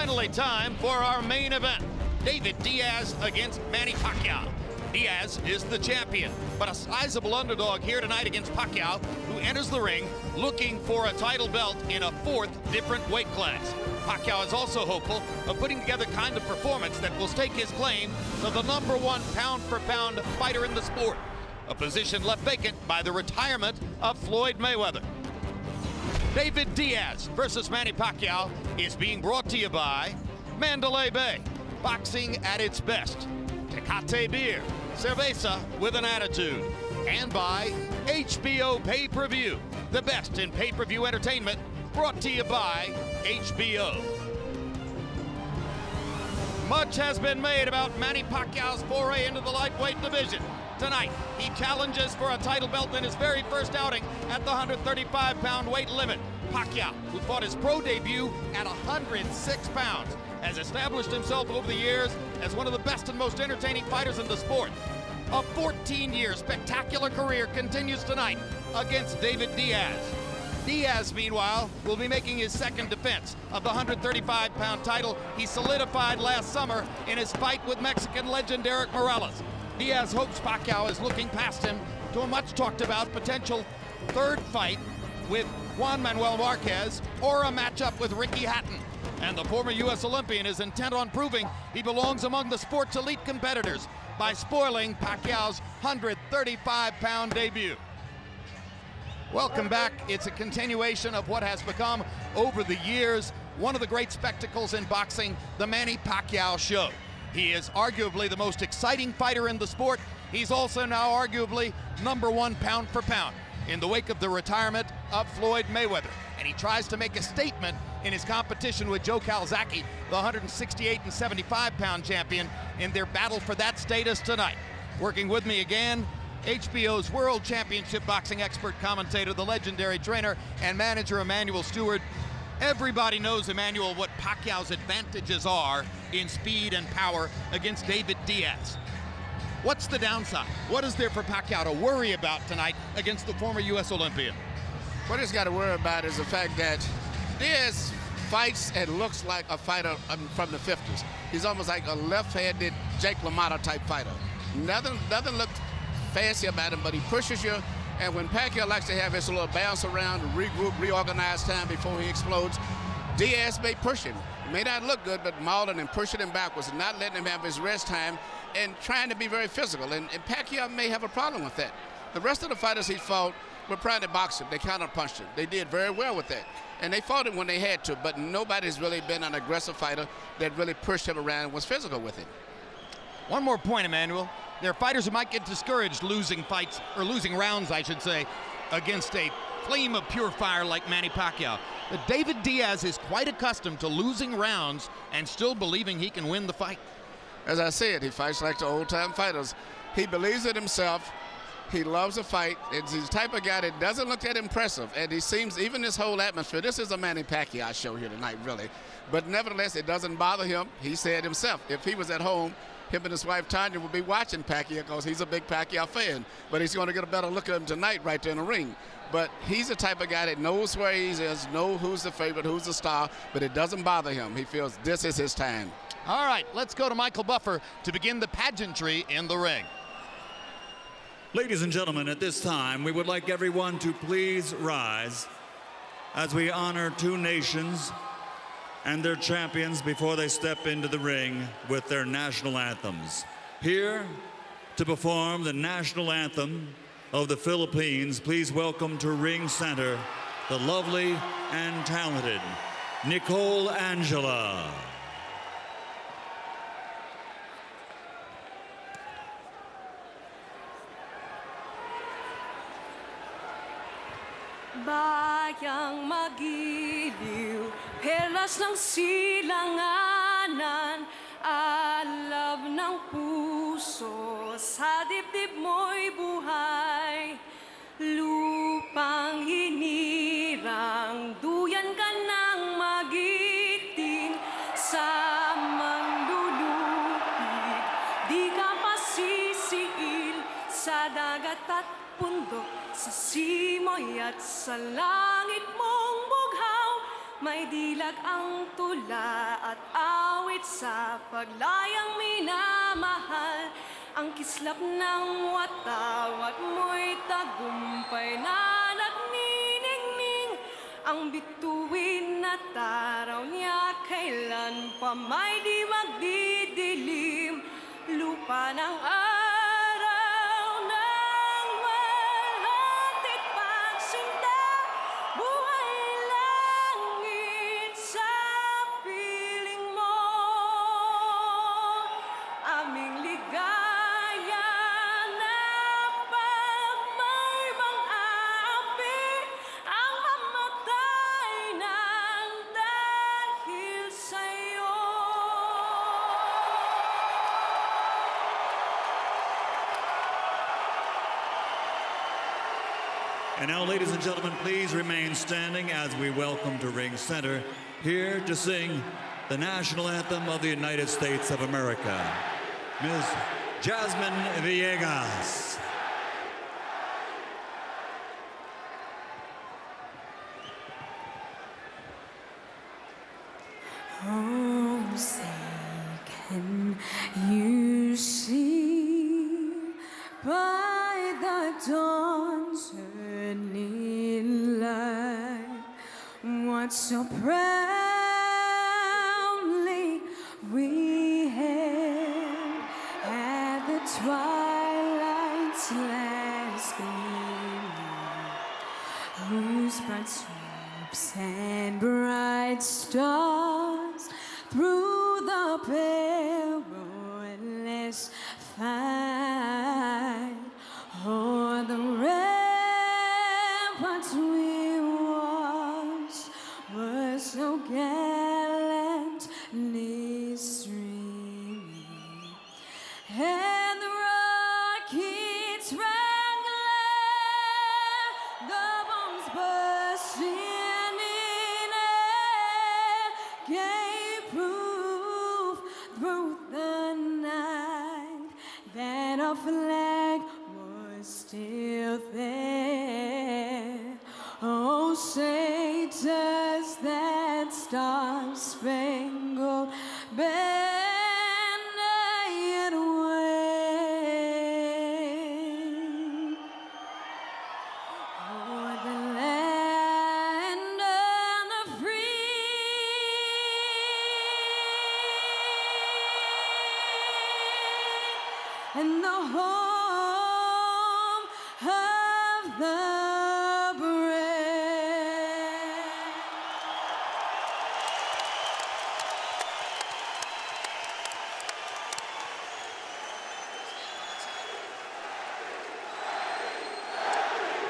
finally time for our main event. David Diaz against Manny Pacquiao. Diaz is the champion, but a sizable underdog here tonight against Pacquiao, who enters the ring looking for a title belt in a fourth different weight class. Pacquiao is also hopeful of putting together the kind of performance that will stake his claim to the #1 pound-for-pound fighter in the sport, a position left vacant by the retirement of Floyd Mayweather. David Diaz versus Manny Pacquiao is being brought to you by Mandalay Bay, boxing at its best, Tecate beer, cerveza with an attitude, and by HBO Pay-Per-View, the best in pay-per-view entertainment, brought to you by HBO. Much has been made about Manny Pacquiao's foray into the lightweight division. Tonight, he challenges for a title belt in his very first outing at the 135-pound weight limit. Pacquiao, who fought his pro debut at 106 pounds, has established himself over the years as one of the best and most entertaining fighters in the sport. A 14-year spectacular career continues tonight against David Diaz. Diaz, meanwhile, will be making his second defense of the 135-pound title he solidified last summer in his fight with Mexican legend Eric Morales. Diaz hopes Pacquiao is looking past him to a much-talked-about potential third fight with Juan Manuel Marquez or a matchup with Ricky Hatton. And the former U.S. Olympian is intent on proving he belongs among the sport's elite competitors by spoiling Pacquiao's 135-pound debut. Welcome back. It's a continuation of what has become, over the years, one of the great spectacles in boxing, the Manny Pacquiao Show. He is arguably the most exciting fighter in the sport. He's also now arguably #1 pound for pound in the wake of the retirement of Floyd Mayweather. And he tries to make a statement in his competition with Joe Calzaghe, the 168 and 75-pound champion, in their battle for that status tonight. Working with me again, HBO's World Championship boxing expert commentator, the legendary trainer and manager Emmanuel Stewart. Everybody knows, Emmanuel, what Pacquiao's advantages are in speed and power against David Diaz. What's the downside? What is there for Pacquiao to worry about tonight against the former U.S. Olympian? What he's got to worry about is the fact that Diaz fights and looks like a fighter from the 50s. He's almost like a left-handed Jake LaMotta type fighter. Nothing looks fancy about him, but he pushes you. And when Pacquiao likes to have his little bounce around, regroup, reorganize time before he explodes, Diaz may push him. It may not look good, but mauling and pushing him backwards and not letting him have his rest time and trying to be very physical. And Pacquiao may have a problem with that. The rest of the fighters he fought were trying to box him. They counter-punched him. They did very well with that. And they fought him when they had to, but nobody's really been an aggressive fighter that really pushed him around and was physical with him. One more point, Emmanuel. There are fighters who might get discouraged losing fights, or losing rounds, I should say, against a flame of pure fire like Manny Pacquiao. But David Diaz is quite accustomed to losing rounds and still believing he can win the fight. As I said, he fights like the old-time fighters. He believes in himself. He loves to fight. He's the type of guy that doesn't look that impressive. And he seems, even this whole atmosphere, this is a Manny Pacquiao show here tonight, really. But nevertheless, it doesn't bother him. He said himself, if he was at home, him and his wife Tanya would be watching Pacquiao because he's a big Pacquiao fan. But he's going to get a better look at him tonight right there in the ring. But he's the type of guy that knows where he is, knows who's the favorite, who's the star, but it doesn't bother him. He feels this is his time. All right, let's go to Michael Buffer to begin the pageantry in the ring. Ladies and gentlemen, at this time, we would like everyone to please rise as we honor two nations and their champions before they step into the ring with their national anthems. Here to perform the national anthem of the Philippines, please welcome to ring center the lovely and talented Nicole Angela. Bayang magiliw, perlas ng silanganan, alab ng puso, sa dibdib mo'y buhay. Lupang hinirang, duyan ka ng magiting, sa manlulupig, di ka pasisiil, sa dagat at bundok, sa simoy at sa langit mong bughaw, May dilag ang tula at awit sa paglayang minamahal. Ang kislap ng watawat mo'y tagumpay na nagniningning. Ang bituin na taraw niya kailan pa may di magdidilim. Lupa ng araw ng walang tipagsinta. Buhay langit sa piling mo. Aming ligaya na pag may mang-aapi ang mamatay ng dahil sa'yo. And now, ladies and gentlemen, please remain standing as we welcome to ring center, here to sing the national anthem of the United States of America, Ms. Jasmine Villegas. Oh, say, can you see by the dawn's early light what so proudly we hailed at the twilight's last gleaming, whose bright stripes and bright stars through the perilous fight o'er the ramparts we watched were so gallantly streaming, and the rockets rang loud, the bombs bursting in air gave proof through the night that our flag was still there. Oh, say does that star-spangled banner yet wave o'er the land of the free and the home of the brave.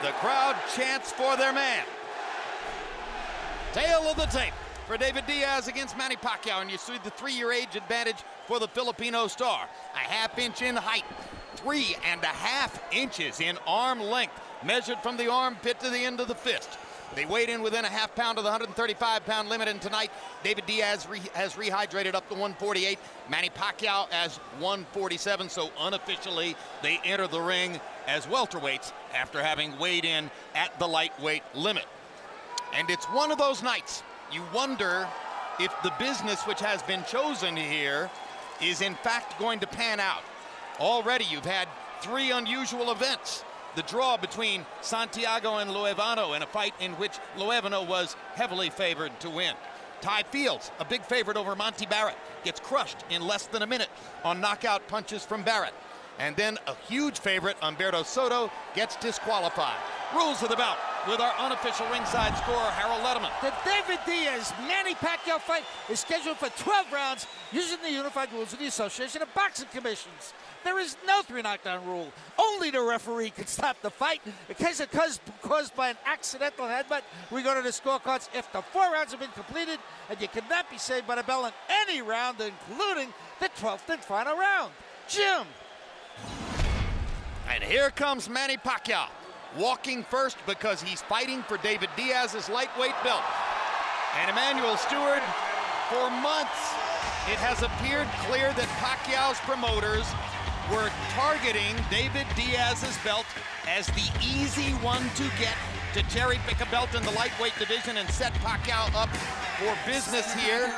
The crowd chants for their man. Tail of the tape for David Diaz against Manny Pacquiao, and you see the 3-year age advantage for the Filipino star. A half-inch in height, 3.5 inches in arm length, measured from the armpit to the end of the fist. They weighed in within a half pound of the 135-pound limit, and tonight David Diaz has rehydrated up to 148. Manny Pacquiao as 147, so unofficially they enter the ring as welterweights after having weighed in at the lightweight limit. And it's one of those nights you wonder if the business which has been chosen here is in fact going to pan out. Already you've had 3 unusual events. The draw between Santiago and Luevano in a fight in which Luevano was heavily favored to win. Ty Fields, a big favorite over Monty Barrett, gets crushed in less than a minute on knockout punches from Barrett. And then a huge favorite, Humberto Soto, gets disqualified. Rules of the bout with our unofficial ringside scorer, Harold Letterman. The David Diaz-Manny Pacquiao fight is scheduled for 12 rounds using the unified rules of the Association of Boxing Commissions. There is no 3 knockdown rule. Only the referee can stop the fight. In case it caused by an accidental headbutt, we go to the scorecards if the 4 rounds have been completed, and you cannot be saved by the bell in any round, including the 12th and final round. Jim. And here comes Manny Pacquiao, walking first because he's fighting for David Diaz's lightweight belt. And Emmanuel Stewart, for months, it has appeared clear that Pacquiao's promoters were targeting David Diaz's belt as the easy one to get to cherry-pick a belt in the lightweight division and set Pacquiao up for business here.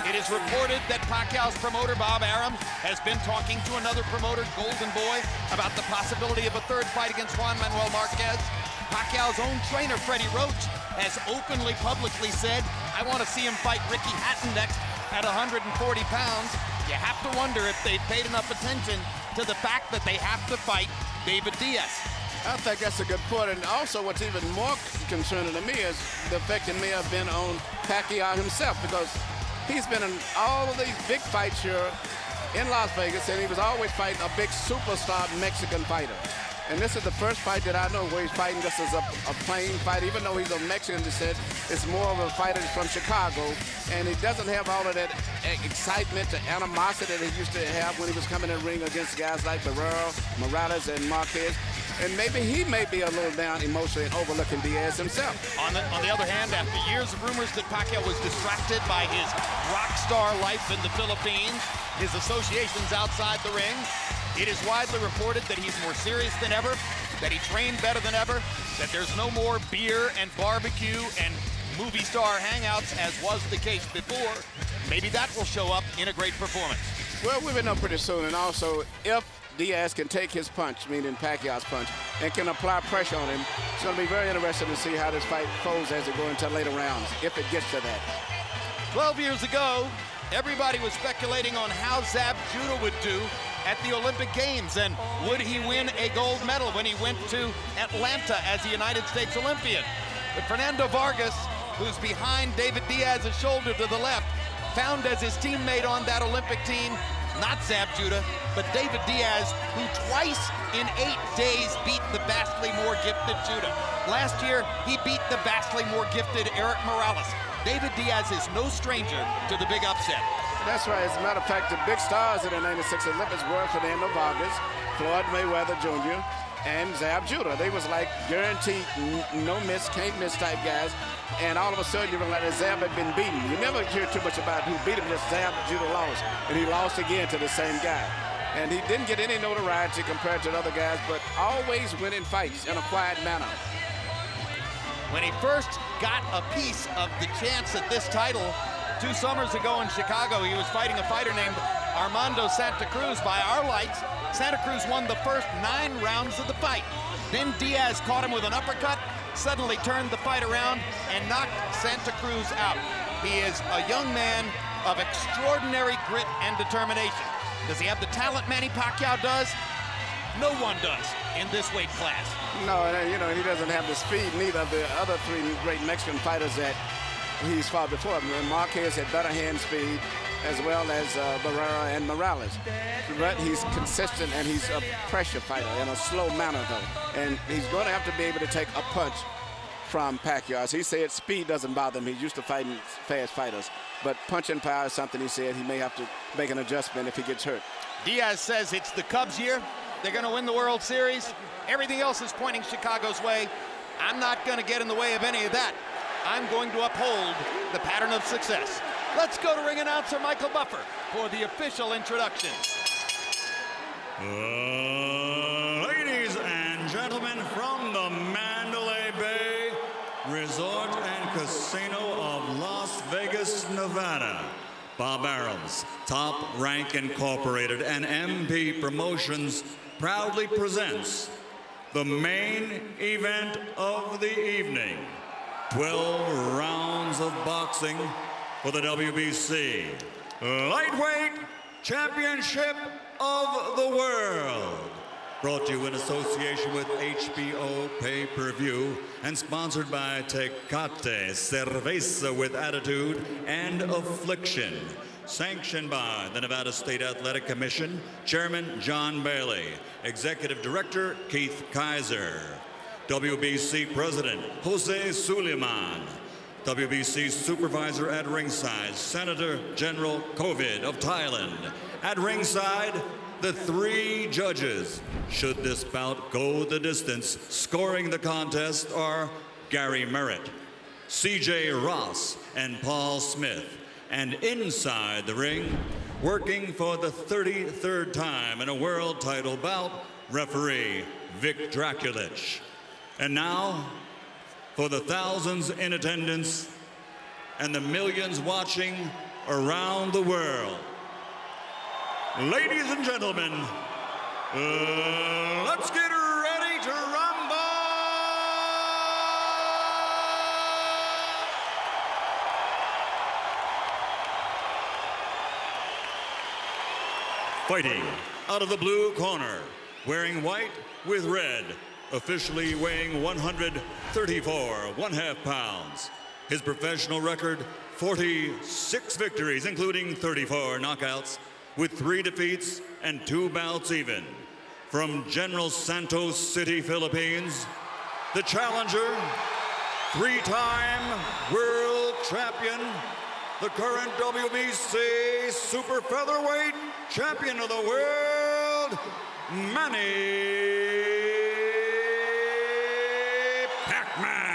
It is reported that Pacquiao's promoter, Bob Arum, has been talking to another promoter, Golden Boy, about the possibility of a third fight against Juan Manuel Marquez. Pacquiao's own trainer, Freddie Roach, has openly, publicly said, I want to see him fight Ricky Hatton next at 140 pounds. You have to wonder if they've paid enough attention to the fact that they have to fight David Diaz. I think that's a good point. And also what's even more concerning to me is the effect it may have been on Pacquiao himself, because he's been in all of these big fights here in Las Vegas, and he was always fighting a big superstar Mexican fighter. And this is the first fight that I know where he's fighting just as a plain fight, even though he's of Mexican descent. It's more of a fighter from Chicago, and he doesn't have all of that excitement, the animosity that he used to have when he was coming in the ring against guys like Barrero, Morales, and Marquez. And maybe he may be a little down emotionally and overlooking Diaz himself. On the other hand, after years of rumors that Pacquiao was distracted by his rock star life in the Philippines, his associations outside the ring, it is widely reported that he's more serious than ever, that he trained better than ever, that there's no more beer and barbecue and movie star hangouts as was the case before. Maybe that will show up in a great performance. Well, we will know pretty soon. And also, if Diaz can take his punch, meaning Pacquiao's punch, and can apply pressure on him, it's going to be very interesting to see how this fight folds as it goes into later rounds, if it gets to that. 12 years ago, everybody was speculating on how Zab Judah would do at the Olympic Games, and would he win a gold medal when he went to Atlanta as a United States Olympian. But Fernando Vargas, who's behind David Diaz's shoulder to the left, found as his teammate on that Olympic team, not Zab Judah, but David Diaz, who twice in 8 days beat the vastly more gifted Judah. Last year, he beat the vastly more gifted Eric Morales. David Diaz is no stranger to the big upset. That's right. As a matter of fact, the big stars in the 96 Olympics were Fernando Vargas, Floyd Mayweather Jr., and Zab Judah. They was like guaranteed no miss, can't miss type guys. And all of a sudden, you realize that Zab had been beaten. You never hear too much about who beat him, just Zab Judah lost. And he lost again to the same guy. And he didn't get any notoriety compared to the other guys, but always winning fights in a quiet manner. When he first got a piece of the chance at this title 2 summers ago in Chicago, he was fighting a fighter named Armando Santa Cruz. By our lights, Santa Cruz won the first 9 rounds of the fight. Then Diaz caught him with an uppercut, suddenly turned the fight around and knocked Santa Cruz out. He is a young man of extraordinary grit and determination. Does he have the talent Manny Pacquiao does? No one does in this weight class. No, you know, he doesn't have the speed neither of the other 3 great Mexican fighters that he's fought before. Marquez had better hand speed, as well as Barrera and Morales. But he's consistent, and he's a pressure fighter in a slow manner, though. And he's going to have to be able to take a punch from Pacquiao. As he said, speed doesn't bother him. He's used to fighting fast fighters. But punching power is something he said he may have to make an adjustment if he gets hurt. Diaz says it's the Cubs year. They're going to win the World Series. Everything else is pointing Chicago's way. I'm not going to get in the way of any of that. I'm going to uphold the pattern of success. Let's go to ring announcer Michael Buffer for the official introductions. Ladies and gentlemen, from the Mandalay Bay Resort and Casino of Las Vegas, Nevada, Bob Arum's Top Rank Incorporated and MP Promotions proudly presents the main event of the evening. 12 rounds of boxing for the WBC Lightweight Championship of the World. Brought to you in association with HBO Pay-Per-View and sponsored by Tecate, Cerveza with Attitude and Affliction. Sanctioned by the Nevada State Athletic Commission, Chairman John Bailey, Executive Director Keith Kaiser, WBC President Jose Suleiman, WBC Supervisor at ringside, Senator General Covid of Thailand. At ringside, the 3 judges, should this bout go the distance, scoring the contest are Gary Merritt, C.J. Ross, and Paul Smith. And inside the ring, working for the 33rd time in a world title bout, referee Vic Draculich. And now, for the thousands in attendance and the millions watching around the world. Ladies and gentlemen, let's get ready to rumble! Fighting out of the blue corner, wearing white with red, officially weighing 134 1/2 pounds. His professional record, 46 victories, including 34 knockouts, with 3 defeats and 2 bouts even. From General Santos City, Philippines, the challenger, 3-time world champion, the current WBC super featherweight champion of the world, Manny Pacquiao.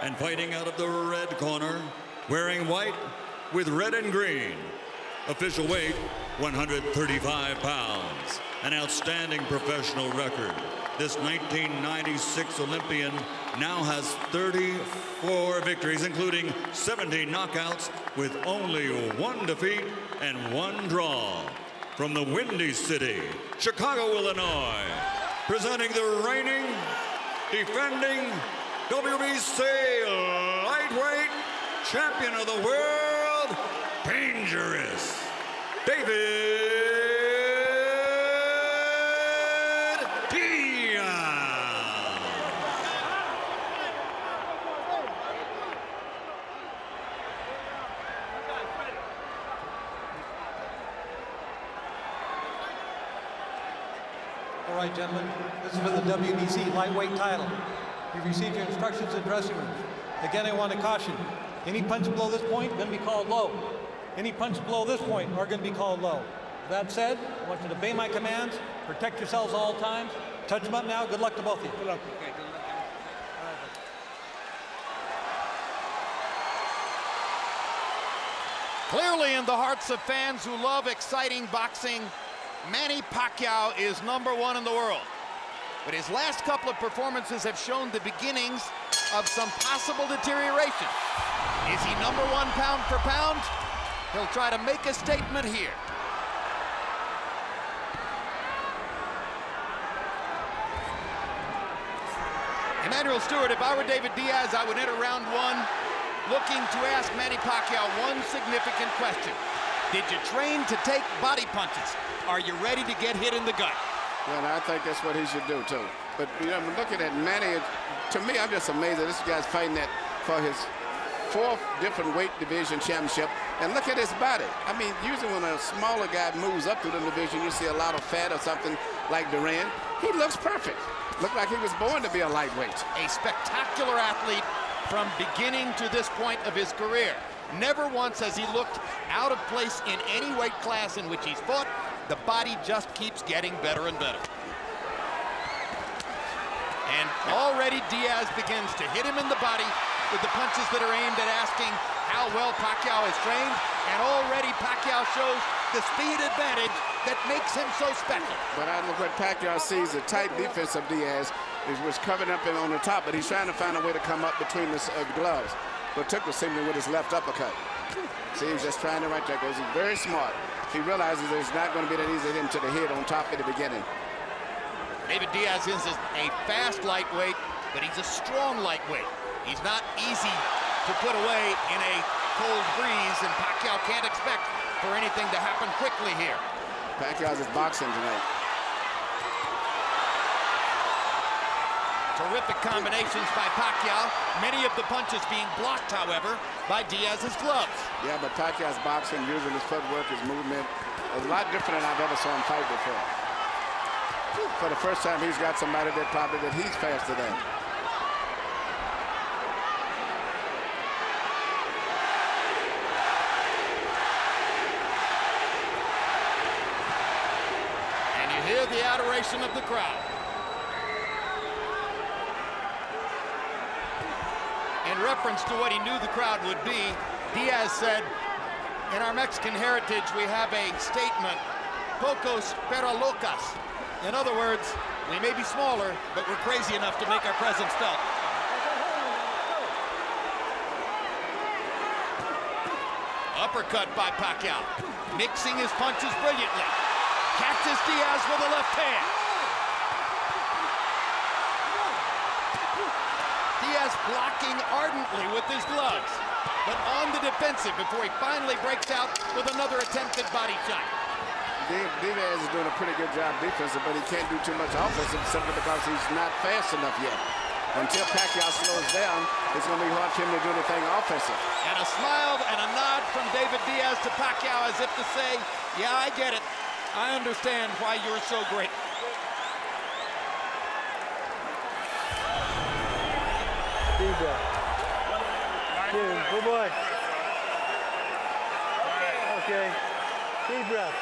And fighting out of the red corner, wearing white with red and green, official weight 135 pounds, an outstanding professional record. This 1996 Olympian now has 34 victories, including 17 knockouts, with only 1 defeat and 1 draw. From the Windy City, Chicago, Illinois, presenting the reigning, defending WBC lightweight champion of the world, Dangerous, David Diaz. All right, gentlemen, this is for the WBC lightweight title. You've received your instructions in the dressing room. Again, I want to caution, any punch below this point going to be called low. Any punch below this point are going to be called low. That said, I want you to obey my commands, protect yourselves all times. Touch them up now. Good luck to both of you. Good luck. Okay, good luck. Clearly in the hearts of fans who love exciting boxing, Manny Pacquiao is #1 in the world. But his last couple of performances have shown the beginnings of some possible deterioration. Is he #1 pound for pound? He'll try to make a statement here. Emmanuel Stewart, if I were David Diaz, I would enter round 1 looking to ask Manny Pacquiao one significant question. Did you train to take body punches? Are you ready to get hit in the gut? Well, I think that's what he should do, too. But, you know, looking at Manny, to me, I'm just amazed that this guy's fighting that for his 4th different weight division championship. And look at his body. I mean, usually when a smaller guy moves up through the division, you see a lot of fat or something like Duran. He looks perfect. Looked like he was born to be a lightweight. A spectacular athlete from beginning to this point of his career. Never once has he looked out of place in any weight class in which he's fought. The body just keeps getting better and better. And already Diaz begins to hit him in the body with the punches that are aimed at asking how well Pacquiao is trained. And already Pacquiao shows the speed advantage that makes him so special. But I look what Pacquiao sees, the tight defense of Diaz was covering up him on the top, but he's trying to find a way to come up between the gloves. But took the signal with his left uppercut. See, he's just trying to right there. He's very smart. He realizes that it's not going to be that easy to hit him to the head on top at the beginning. David Diaz is a fast lightweight, but he's a strong lightweight. He's not easy to put away in a cold breeze, and Pacquiao can't expect for anything to happen quickly here. Pacquiao's is boxing tonight. Terrific combinations by Pacquiao. Many of the punches being blocked, however, by Diaz's gloves. Yeah, but Pacquiao's boxing, using his footwork, his movement, is a lot different than I've ever saw him fight before. For the first time, he's got somebody that he's faster than. And you hear the adoration of the crowd. In reference to what he knew the crowd would be, Diaz said, In our Mexican heritage, we have a statement, pocos pero locas. In other words, we may be smaller, but we're crazy enough to make our presence felt. Uppercut by Pacquiao, mixing his punches brilliantly. Catches Diaz with a left hand. Diaz blocking ardently with his gloves, but on the defensive before he finally breaks out with another attempted body shot. Diaz is doing a pretty good job defensive, but he can't do too much offensive simply because he's not fast enough yet. Until Pacquiao slows down, it's going to be hard for him to do anything offensive. And a smile and a nod from David Diaz to Pacquiao as if to say, yeah, I get it. I understand why you're so great. Deep breath. Good boy. Okay. Deep breath.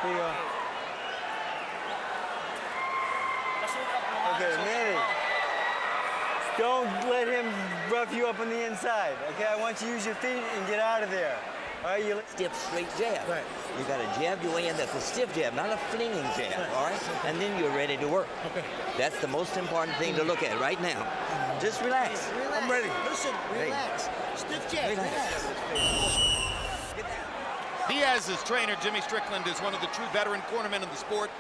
Here you go. Okay, Manny. Don't let him rough you up on the inside. Okay, I want you to use your feet and get out of there. All right, you stiff, straight jab. Right. You got to jab your way in. That's a stiff jab, not a flinging jab. Right. All right, and then you're ready to work. Okay. That's the most important thing to look at right now. Just relax. Relax. I'm ready. Listen, relax. Stiff jab. Relax. Diaz's trainer, Jimmy Strickland, is one of the true veteran cornermen in the sport.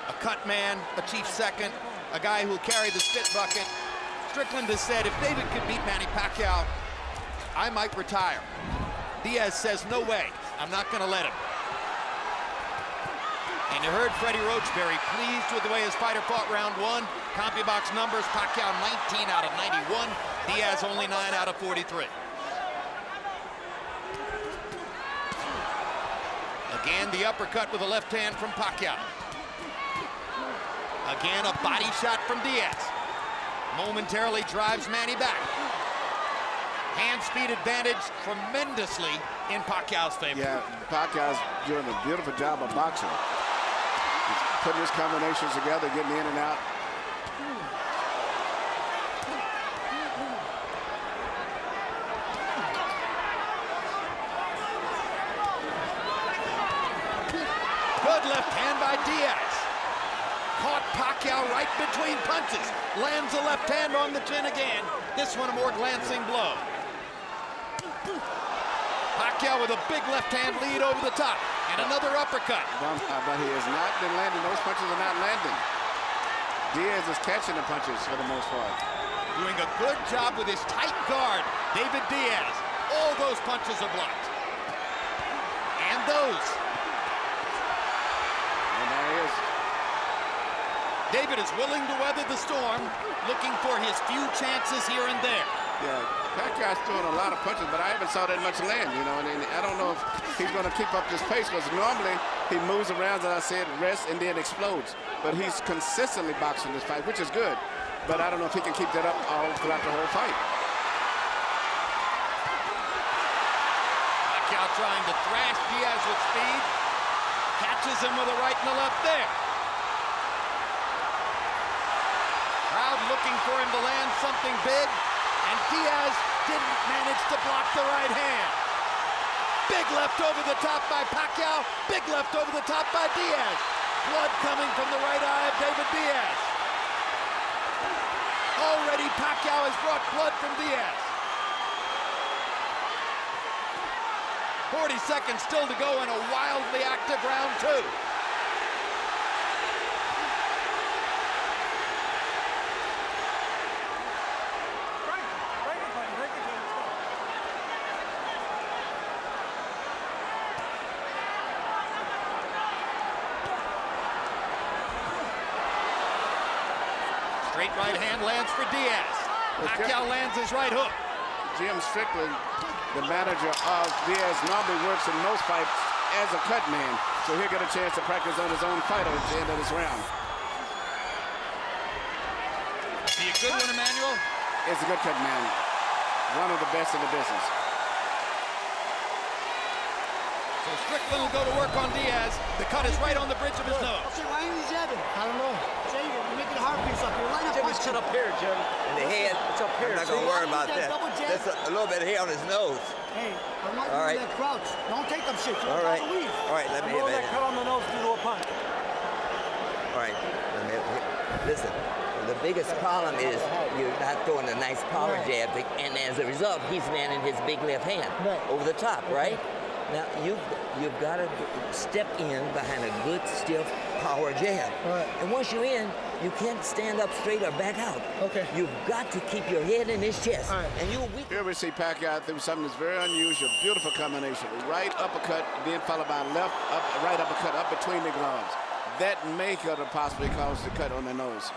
A cut man, a chief second, a guy who'll carry the spit bucket. Strickland has said, if David could beat Manny Pacquiao, I might retire. Diaz says, no way, I'm not gonna let him. And you heard Freddie Roach very pleased with the way his fighter fought round one. CompuBox numbers, Pacquiao 19 out of 91, Diaz only 9 out of 43. Again, the uppercut with a left hand from Pacquiao. Again, a body shot from Diaz. Momentarily drives Manny back. Hand speed advantage tremendously in Pacquiao's favor. Yeah, Pacquiao's doing a beautiful job of boxing. He's putting his combinations together, getting in and out. Good left hand by Diaz. Caught Pacquiao right between punches. Lands a left hand on the chin again. This one a more glancing blow. Pacquiao with a big left hand lead over the top. And another uppercut. But he has not been landing. Those punches are not landing. Diaz is catching the punches for the most part. Doing a good job with his tight guard. David Diaz. All those punches are blocked. And those. And there he is. David is willing to weather the storm, looking for his few chances here and there. Yeah, Pacquiao's throwing a lot of punches, but I haven't saw that much land, you know, and I don't know if he's going to keep up this pace, because normally he moves around, as I said, rests, and then explodes. But he's consistently boxing this fight, which is good. But I don't know if he can keep that up all throughout the whole fight. Pacquiao trying to thrash Diaz with speed. Catches him with a right and a left there. Crowd looking for him to land something big, and Diaz didn't manage to block the right hand. Big left over the top by Pacquiao, big left over the top by Diaz. Blood coming from the right eye of David Diaz. Already Pacquiao has brought blood from Diaz. 40 seconds still to go in a wildly active round two. Straight right hand lands for Diaz. Pacquiao lands his right hook. Jim Strickland, the manager of Diaz, normally works in most fights as a cut man, so he'll get a chance to practice on his own fighter at the end of this round. Is he a good one, Emmanuel? It's a good cut man. One of the best in the business. So Strickland will go to work on Diaz. The cut is right on the bridge of his nose. Okay, why are you jabbing? I don't know. Jay, you're making a heart piece up here. Line up Jimmy's cut up here, Jim. And the head, It's up here. I'm not going to worry about that. That's a little bit of hair on his nose. Hey, I'm not All doing right. that crouch. Don't take them shit. All right. Leave. All right, let me Blow hit that cut on the nose due to a punch. All right, listen. The biggest problem is you're not throwing a nice power jab, and as a result, he's landing his big left hand over the top, right? Now you've got to step in behind a good stiff power jab, and once you're in, you can't stand up straight or back out. Okay. You've got to keep your head in his chest, and you're weak. Here we see Pacquiao do something that's very unusual, beautiful combination. Right uppercut, then followed by right uppercut up between the gloves. That may could have possibly caused the cut on the nose.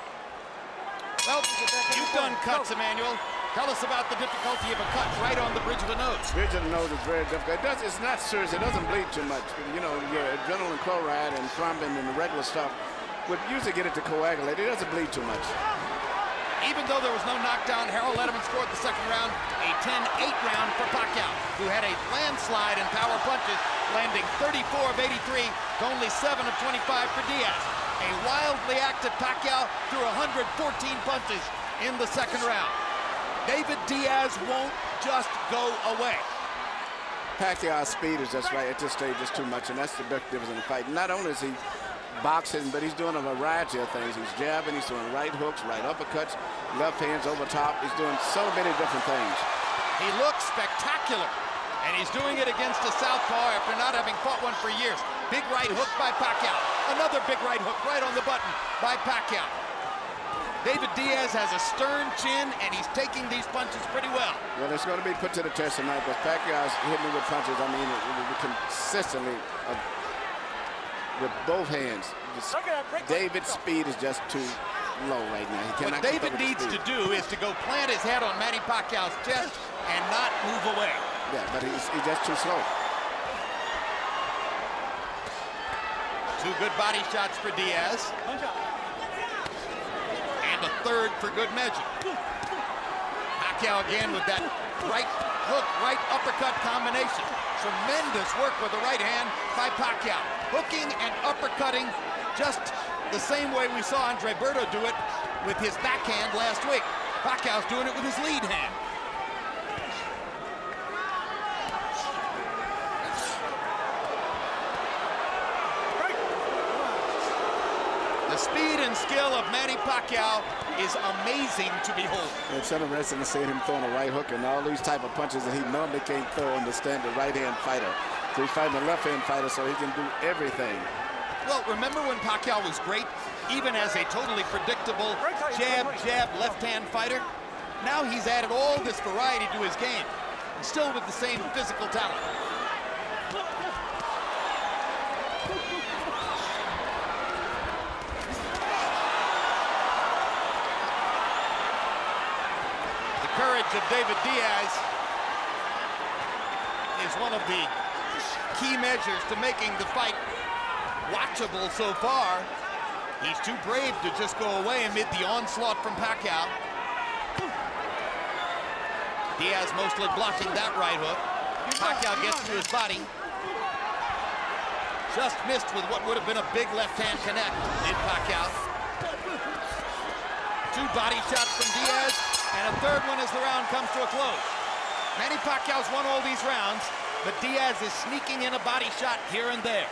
Well, you've done cuts, Emmanuel. Tell us about the difficulty of a cut right on the bridge of the nose. Bridge of the nose is very difficult. It's not serious. It doesn't bleed too much. You know, your adrenaline chloride and thrombin and the regular stuff would usually get it to coagulate. It doesn't bleed too much. Even though there was no knockdown, Harold Letterman scored the second round, a 10-8 round for Pacquiao, who had a landslide in power punches, landing 34 of 83 to only 7 of 25 for Diaz. A wildly active Pacquiao threw 114 punches in the second round. David Diaz won't just go away. Pacquiao's speed is just right at this stage, just too much, and that's the big difference in the fight. Not only is he boxing, but he's doing a variety of things. He's jabbing, he's doing right hooks, right uppercuts, left hands over top. He's doing so many different things. He looks spectacular, and he's doing it against a southpaw after not having fought one for years. Big right hook by Pacquiao. Another big right hook right on the button by Pacquiao. David Diaz has a stern chin, and he's taking these punches pretty well. Well, it's going to be put to the test tonight, but Pacquiao's hitting with punches, I mean, consistently with both hands. David's speed is just too low right now. He cannot. What David needs to do is to go plant his head on Manny Pacquiao's chest and not move away. Yeah, but he's just too slow. Two good body shots for Diaz. And a third for good measure. Pacquiao again with that right hook, right uppercut combination. Tremendous work with the right hand by Pacquiao. Hooking and uppercutting just the same way we saw Andre Berto do it with his backhand last week. Pacquiao's doing it with his lead hand. The speed and skill of Manny Pacquiao is amazing to behold. It's interesting to see him throwing a right hook and all these type of punches that he normally can't throw in the standard right-hand fighter. So he's fighting a left-hand fighter, so he can do everything. Well, remember when Pacquiao was great, even as a totally predictable jab, left-hand fighter? Now he's added all this variety to his game, and still with the same physical talent. The courage of David Diaz is one of the key measures to making the fight watchable so far. He's too brave to just go away amid the onslaught from Pacquiao. Diaz mostly blocking that right hook. Pacquiao gets to his body. Just missed with what would have been a big left-hand connect in Pacquiao. Two body shots from Diaz, and a third one as the round comes to a close. Manny Pacquiao's won all these rounds, but Diaz is sneaking in a body shot here and there.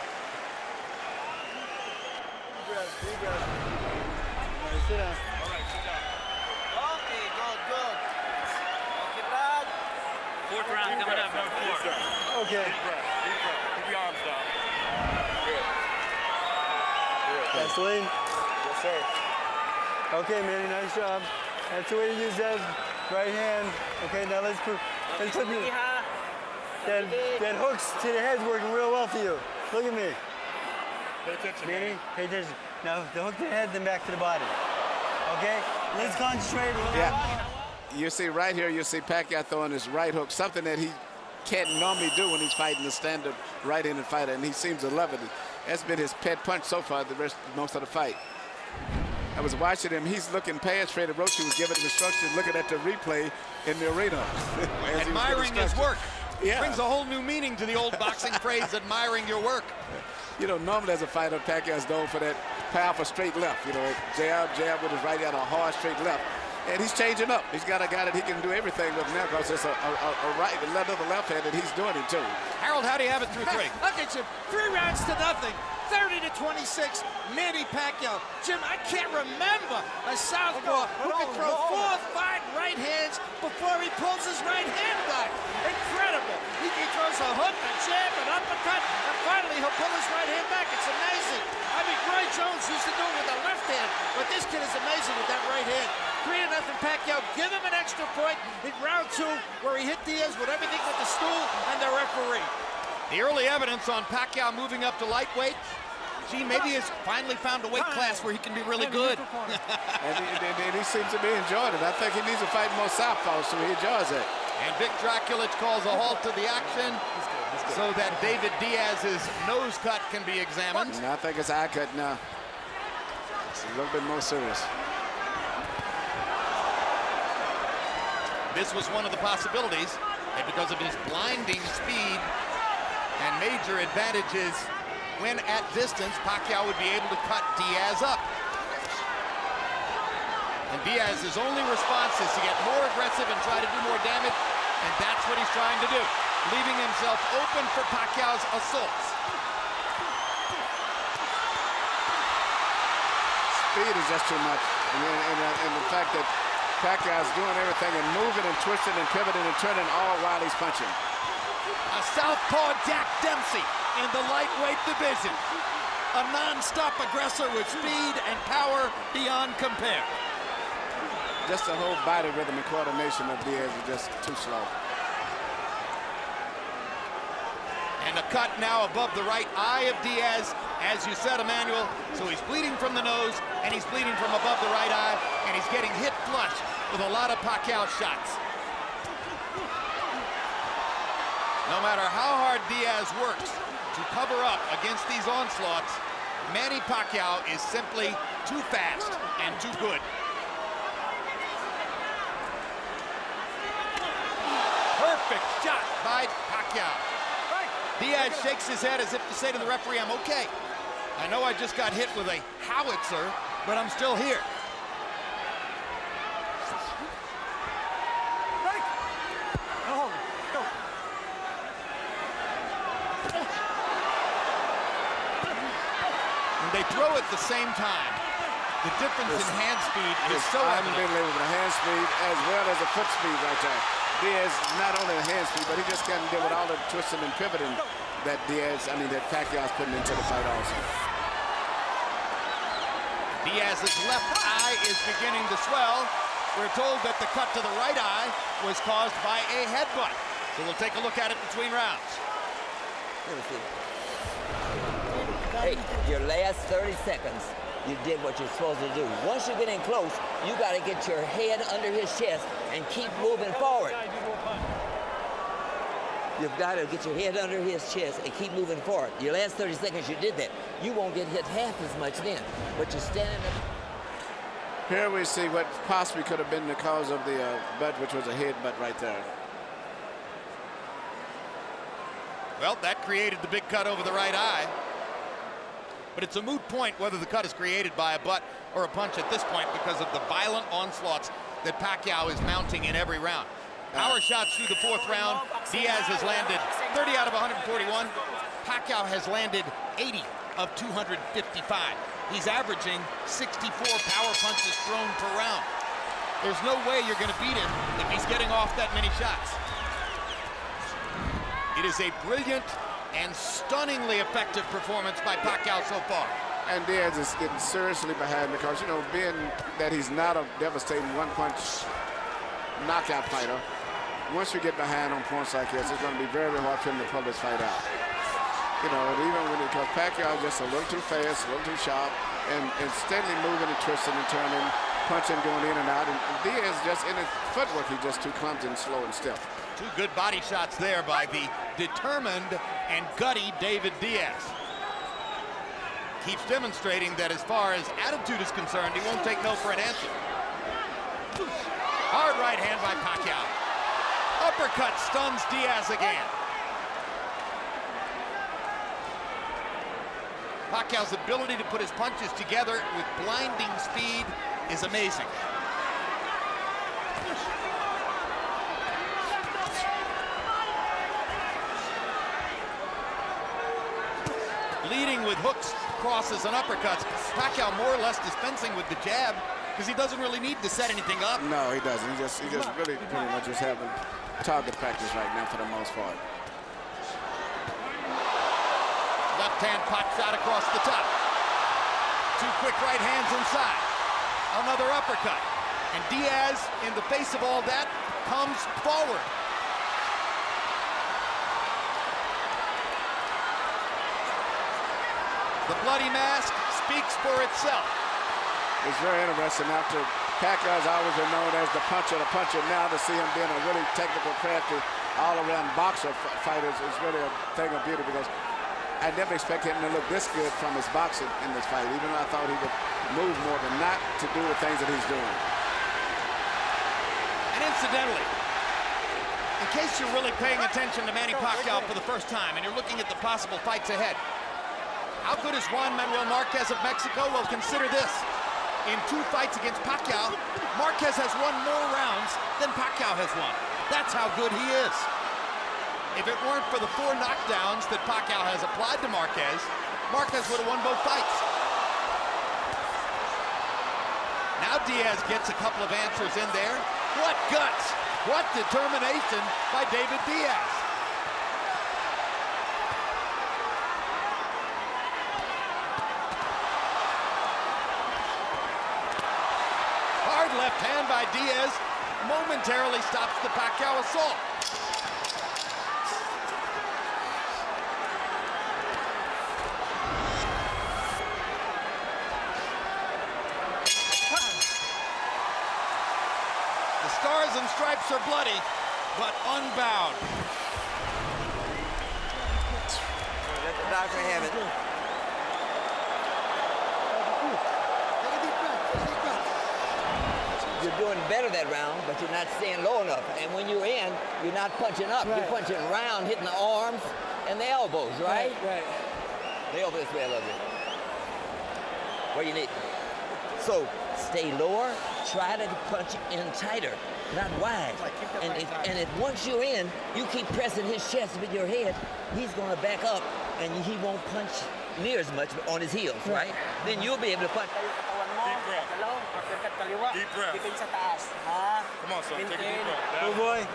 Sit down. All right, sit down. Okay, good. Okay, Brad. Fourth round coming up, number 4. Okay. Deep breath. Keep your arms down. Good. Vaseline? Yes, sir. Okay, Manny, nice job. That's the way to use that right hand. Okay, now let's put that hooks to the head's working real well for you. Look at me. Pay attention, Manny, pay attention. Now, the hook to the head, then back to the body. Okay? Let's concentrate. Yeah. You see right here, you see Pacquiao throwing his right hook, something that he can't normally do when he's fighting the standard right-handed fighter, and he seems to love it. That's been his pet punch so far most of the fight. I was watching him. He's looking past Freddie Roach, who was giving him instructions, looking at the replay in the arena. Admiring his work. Yeah. Brings a whole new meaning to the old boxing phrase, admiring your work. You know, normally as a fighter, Pacquiao's known for that powerful straight left. You know, jab with his right hand, a hard straight left. And he's changing up. He's got a guy that he can do everything with now because it's a right, another left hand, and he's doing it too. Harold, how do you have it through 3? Look at you, 3 rounds to nothing. 30-26, Manny Pacquiao. Jim, I can't remember a southpaw who could throw 4 or 5 right hands before he pulls his right hand back. Incredible. He throws a hook, a jab, an uppercut, and finally he'll pull his right hand back. It's amazing. I mean, Roy Jones used to do it with the left hand, but this kid is amazing with that right hand. 3-0 Pacquiao. Give him an extra point in round 2 where he hit Diaz with everything with the stool and the referee. The early evidence on Pacquiao moving up to lightweight, gee, maybe he's finally found a weight class where he can be really good. and he seems to be enjoying it. I think he needs to fight more southpaws, so he enjoys it. And Vic Draculich calls a halt to the action so that David Diaz's nose cut can be examined. And I think it's eye cut now. It's a little bit more serious. This was one of the possibilities, and because of his blinding speed and major advantages when at distance, Pacquiao would be able to cut Diaz up. And Diaz's only response is to get more aggressive and try to do more damage, and that's what he's trying to do, leaving himself open for Pacquiao's assaults. Speed is just too much, and the fact that Pacquiao's doing everything and moving and twisting and pivoting and turning all while he's punching. A southpaw Jack Dempsey in the lightweight division. A non-stop aggressor with speed and power beyond compare. Just the whole body rhythm and coordination of Diaz is just too slow. And a cut now above the right eye of Diaz, as you said, Emmanuel. So he's bleeding from the nose, and he's bleeding from above the right eye, and he's getting hit flush with a lot of Pacquiao shots. No matter how hard Diaz works to cover up against these onslaughts, Manny Pacquiao is simply too fast and too good. Perfect shot by Pacquiao. Diaz shakes his head as if to say to the referee, I'm okay. I know I just got hit with a howitzer, but I'm still here. And they throw at the same time. The difference in hand speed is so evident. Unbelievable, the hand speed as well as the foot speed right there. Diaz, not only the hand speed, but he just can't deal with all the twisting and pivoting that that Pacquiao's putting into the fight also. Diaz's left eye is beginning to swell. We're told that the cut to the right eye was caused by a headbutt. So we'll take a look at it between rounds. Hey, your last 30 seconds, you did what you're supposed to do. Once you get in close, you got to get your head under his chest and keep moving forward. You've got to get your head under his chest and keep moving forward. Your last 30 seconds, you did that. You won't get hit half as much then, but you're standing up. Here we see what possibly could have been the cause of the butt, which was a headbutt right there. Well, that created the big cut over the right eye. But it's a moot point whether the cut is created by a butt or a punch at this point because of the violent onslaughts that Pacquiao is mounting in every round. Power shots through the 4th round. Diaz has landed 30 out of 141. Pacquiao has landed 80 of 255. He's averaging 64 power punches thrown per round. There's no way you're going to beat him if he's getting off that many shots. It is a brilliant and stunningly effective performance by Pacquiao so far. And Diaz is getting seriously behind because, you know, being that he's not a devastating one-punch knockout fighter, once you get behind on points like this, it's going to be very, very hard for him to pull this fight out. You know, and even when because Pacquiao is just a little too fast, a little too sharp, and steadily moving and twisting and turning, punching, going in and out. And Diaz just in his footwork, he's just too clumsy and slow and stiff. 2 good body shots there by the determined and gutty David Diaz. Keeps demonstrating that as far as attitude is concerned, he won't take no for an answer. Hard right hand by Pacquiao. Uppercut stuns Diaz again. Pacquiao's ability to put his punches together with blinding speed is amazing. Leading with hooks, crosses, and uppercuts. Pacquiao more or less dispensing with the jab because he doesn't really need to set anything up. No, he doesn't. He just really pretty much just having target practice right now for the most part. Left hand pot shot across the top. Two quick right hands inside. Another uppercut. And Diaz, in the face of all that, comes forward. The bloody mask speaks for itself. It's very interesting. After Pacquiao's always been known as the puncher, now to see him being a really technical, crafty, all-around boxer fighter is really a thing of beauty, because I never expected him to look this good from his boxing in this fight, even though I thought he would move more, but not to do the things that he's doing. And incidentally, in case you're really paying attention to Manny Pacquiao for the first time and you're looking at the possible fights ahead, how good is Juan Manuel Marquez of Mexico? Well, consider this. In 2 fights against Pacquiao, Marquez has won more rounds than Pacquiao has won. That's how good he is. If it weren't for the 4 knockdowns that Pacquiao has applied to Marquez, Marquez would have won both fights. Now Diaz gets a couple of answers in there. What guts! What determination by David Diaz! Hard left hand by Diaz momentarily stops the Pacquiao assault. The stars and stripes are bloody, but unbound. Let the doctor have it. You're doing better that round, but you're not staying low enough. And when you're in, you're not punching up. You're punching around, hitting the arms and the elbows, right? Right. The elbows way a little bit. Where you need. So stay lower. Try to punch in tighter, not wide. And if once you're in, you keep pressing his chest with your head, he's going to back up, and he won't punch near as much on his heels, right? Then you'll be able to punch. Deep breath. Come on, son. Take a deep breath. Good boy.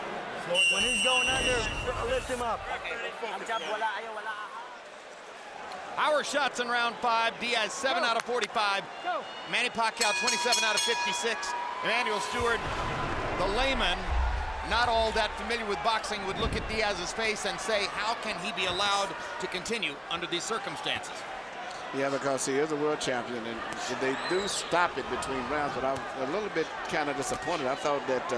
When he's going under, lift him up. Our shots in round 5. Diaz 7 out of 45. Manny Pacquiao 27 out of 56. Emmanuel Stewart, the layman, not all that familiar with boxing, would look at Diaz's face and say, how can he be allowed to continue under these circumstances? Yeah, because he is a world champion, and they do stop it between rounds, but I'm a little bit kind of disappointed. I thought that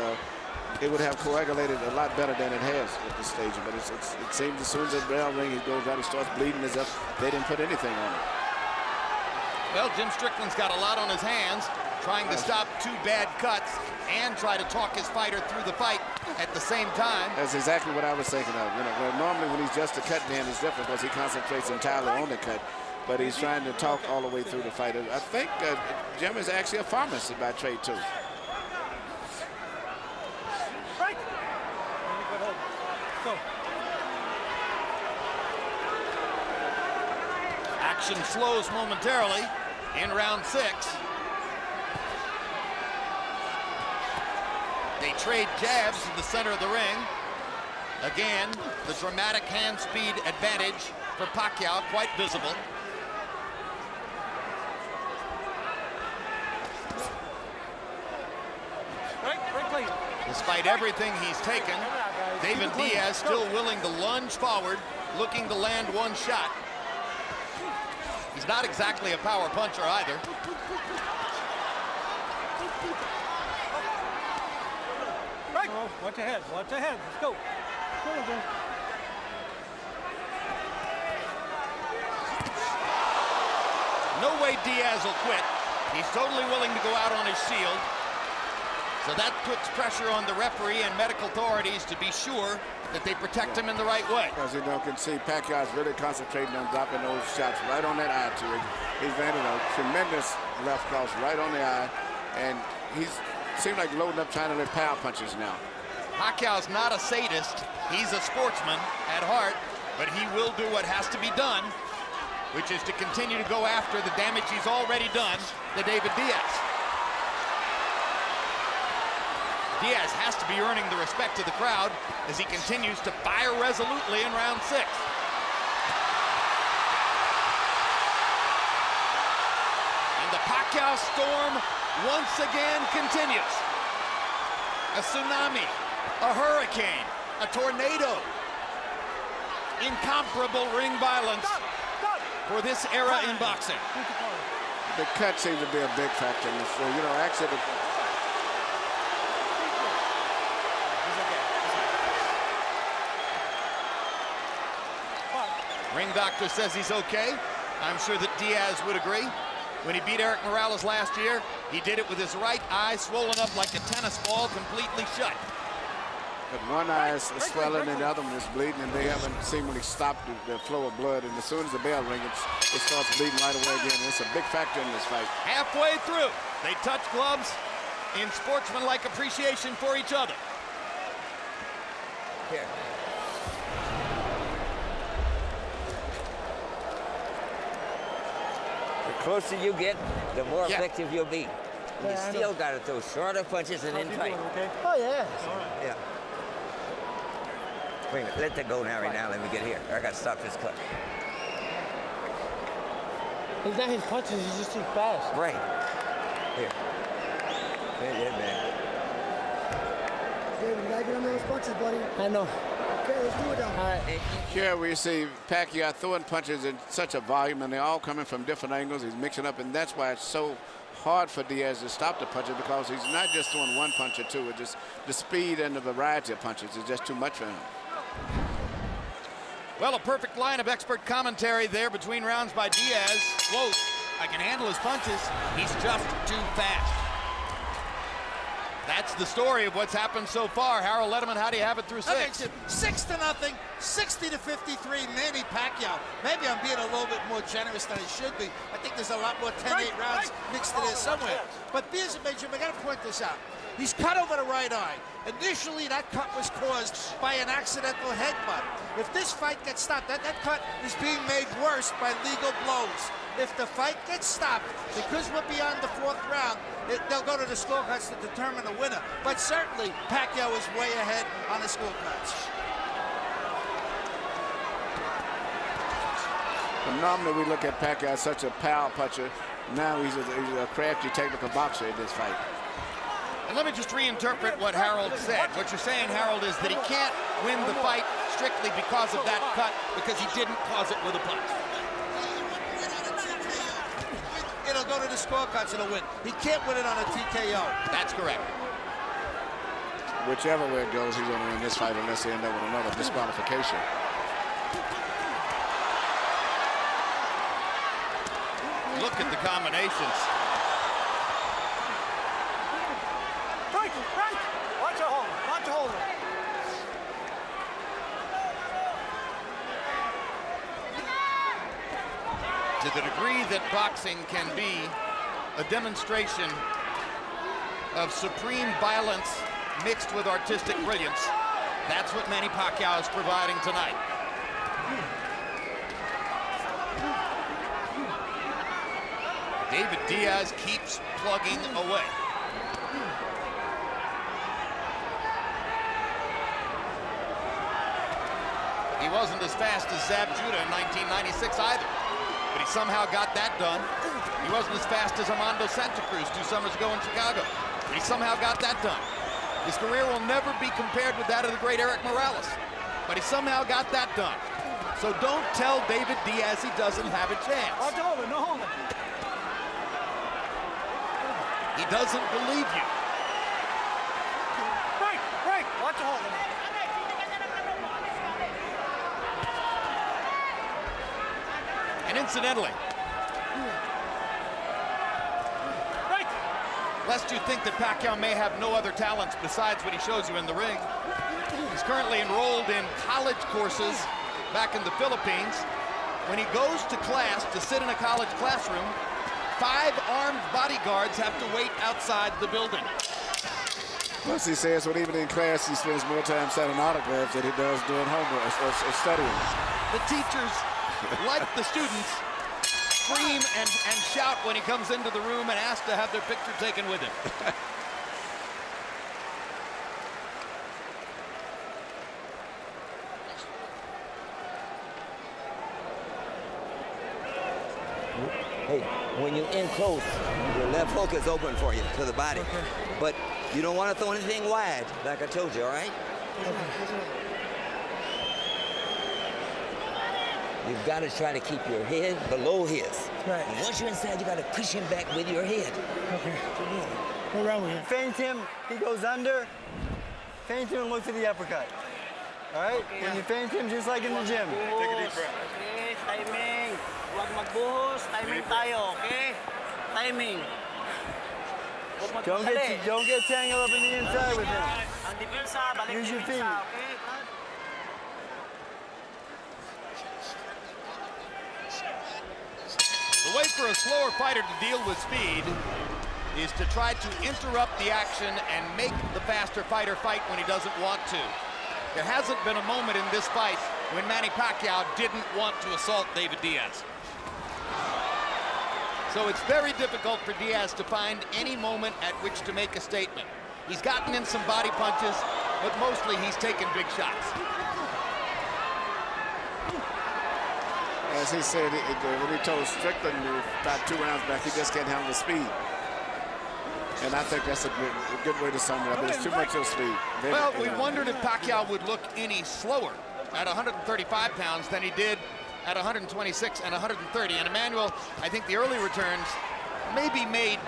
it would have coagulated a lot better than it has at this stage, but it seems as soon as the bell rings, he goes out, he starts bleeding as if they didn't put anything on it. Well, Jim Strickland's got a lot on his hands, trying to stop 2 bad cuts and try to talk his fighter through the fight at the same time. That's exactly what I was thinking of. You know, where normally when he's just a cut man, it's different because he concentrates entirely on the cut. But he's trying to talk all the way through the fight. I think Jim is actually a pharmacist by trade, too. Right. Go. Action slows momentarily in round 6. They trade jabs to the center of the ring. Again, the dramatic hand speed advantage for Pacquiao, quite visible. Despite everything he's taken, David Diaz still willing to lunge forward, looking to land 1 shot. He's not exactly a power puncher either. Right. Watch ahead. Watch ahead. Let's go. No way Diaz will quit. He's totally willing to go out on his shield. So that puts pressure on the referee and medical authorities to be sure that they protect him in the right way. As you can see, Pacquiao's really concentrating on dropping those shots right on that eye too. He's landed a tremendous left cross right on the eye, and he's seem like loading up trying to let power punches now. Pacquiao's not a sadist. He's a sportsman at heart, but he will do what has to be done, which is to continue to go after the damage he's already done to David Diaz. Diaz has to be earning the respect of the crowd as he continues to fire resolutely in round 6. And the Pacquiao storm once again continues. A tsunami, a hurricane, a tornado. Incomparable ring violence for this era in boxing. The cut seems to be a big factor in this. So, you know, actually, ring doctor says he's okay. I'm sure that Diaz would agree. When he beat Eric Morales last year, he did it with his right eye swollen up like a tennis ball, completely shut. but one eye is swelling and the other one is bleeding, and they haven't seemingly stopped the flow of blood. And as soon as the bell rings, it starts bleeding right away again. And it's a big factor in this fight. Halfway through, they touch gloves in sportsmanlike appreciation for each other. Here. The closer you get, the more effective you'll be. And you still got to throw shorter punches and in tight. Okay. Oh, yeah. Yeah. Wait a minute, let that go now, right now. Let me get here. I got to stop this cut. It's not his punches, he's just too fast. Right. Here. Yeah, man. David, you got to get on those punches, buddy. I know. Okay, let's do it now. All right. Here we see Pacquiao throwing punches in such a volume, and they're all coming from different angles. He's mixing up, and that's why it's so hard for Diaz to stop the punches, because he's not just throwing one punch or two. It's just the speed and the variety of punches is just too much for him. Well, a perfect line of expert commentary there between rounds by Diaz. Close. I can handle his punches. He's just too fast. That's the story of what's happened so far. Harold Letterman, how do you have it through 6? Okay, 6-0, 60-53, Manny Pacquiao. Maybe I'm being a little bit more generous than I should be. I think there's a lot more 10-8 rounds mixed in there somewhere. But be as it may, Jim, I got to point this out. He's cut over the right eye. Initially, that cut was caused by an accidental headbutt. If this fight gets stopped, that cut is being made worse by legal blows. If the fight gets stopped, because we're beyond the 4th round, they'll go to the scorecards to determine the winner. But certainly, Pacquiao is way ahead on the scorecards. But normally we look at Pacquiao as such a power puncher. Now he's a crafty, technical boxer in this fight. And let me just reinterpret what Harold said. What you're saying, Harold, is that he can't win the fight strictly because of that cut, because he didn't cause it with a punch. It'll go to the scorecards and it'll win. He can't win it on a TKO. That's correct. Whichever way it goes, he's going to win this fight unless they end up with another disqualification. Look at the combinations. Right. Watch your hold. Watch your hold. To the degree that boxing can be a demonstration of supreme violence mixed with artistic brilliance, that's what Manny Pacquiao is providing tonight. David Diaz keeps plugging away. He wasn't as fast as Zab Judah in 1996 either, but he somehow got that done. He wasn't as fast as Armando Santa Cruz 2 summers ago in Chicago, but he somehow got that done. His career will never be compared with that of the great Eric Morales, but he somehow got that done. So don't tell David Diaz he doesn't have a chance. No holding. He doesn't believe you. Right. Watch your holding. And incidentally, lest you think that Pacquiao may have no other talents besides what he shows you in the ring, he's currently enrolled in college courses back in the Philippines. When he goes to class to sit in a college classroom, 5 armed bodyguards have to wait outside the building. Plus, he says when even in class, he spends more time signing autographs than he does doing homework or studying. The teachers, like the students, scream and shout when he comes into the room and ask to have their picture taken with him. Hey, when you're in close, your left hook is open for you to the body. Okay. But you don't want to throw anything wide, like I told you, all right? Okay. You've got to try to keep your head below his. Right. And once you're inside, you got to push him back with your head. Okay. Go around with him. Feint him, he goes under. Feint him and look for the uppercut. All right? Okay. When you feint him, just like in the gym. Take a deep breath. Okay, timing. Huwag magbuhos. Timing tayo, okay? Timing. Don't get tangled up in the inside with him. Ang depensa, balik Use your feet. depensa, okay? The way for a slower fighter to deal with speed is to try to interrupt the action and make the faster fighter fight when he doesn't want to. There hasn't been a moment in this fight when Manny Pacquiao didn't want to assault David Diaz. So it's very difficult for Diaz to find any moment at which to make a statement. He's gotten in some body punches, but mostly he's taken big shots. As he said, when he told Strickland about 2 rounds back, he just can't handle the speed. And I think that's a good way to sum it up. There's too much of speed. Well, we wondered if Pacquiao would look any slower at 135 pounds than he did at 126 and 130. And Emmanuel, I think the early returns may be made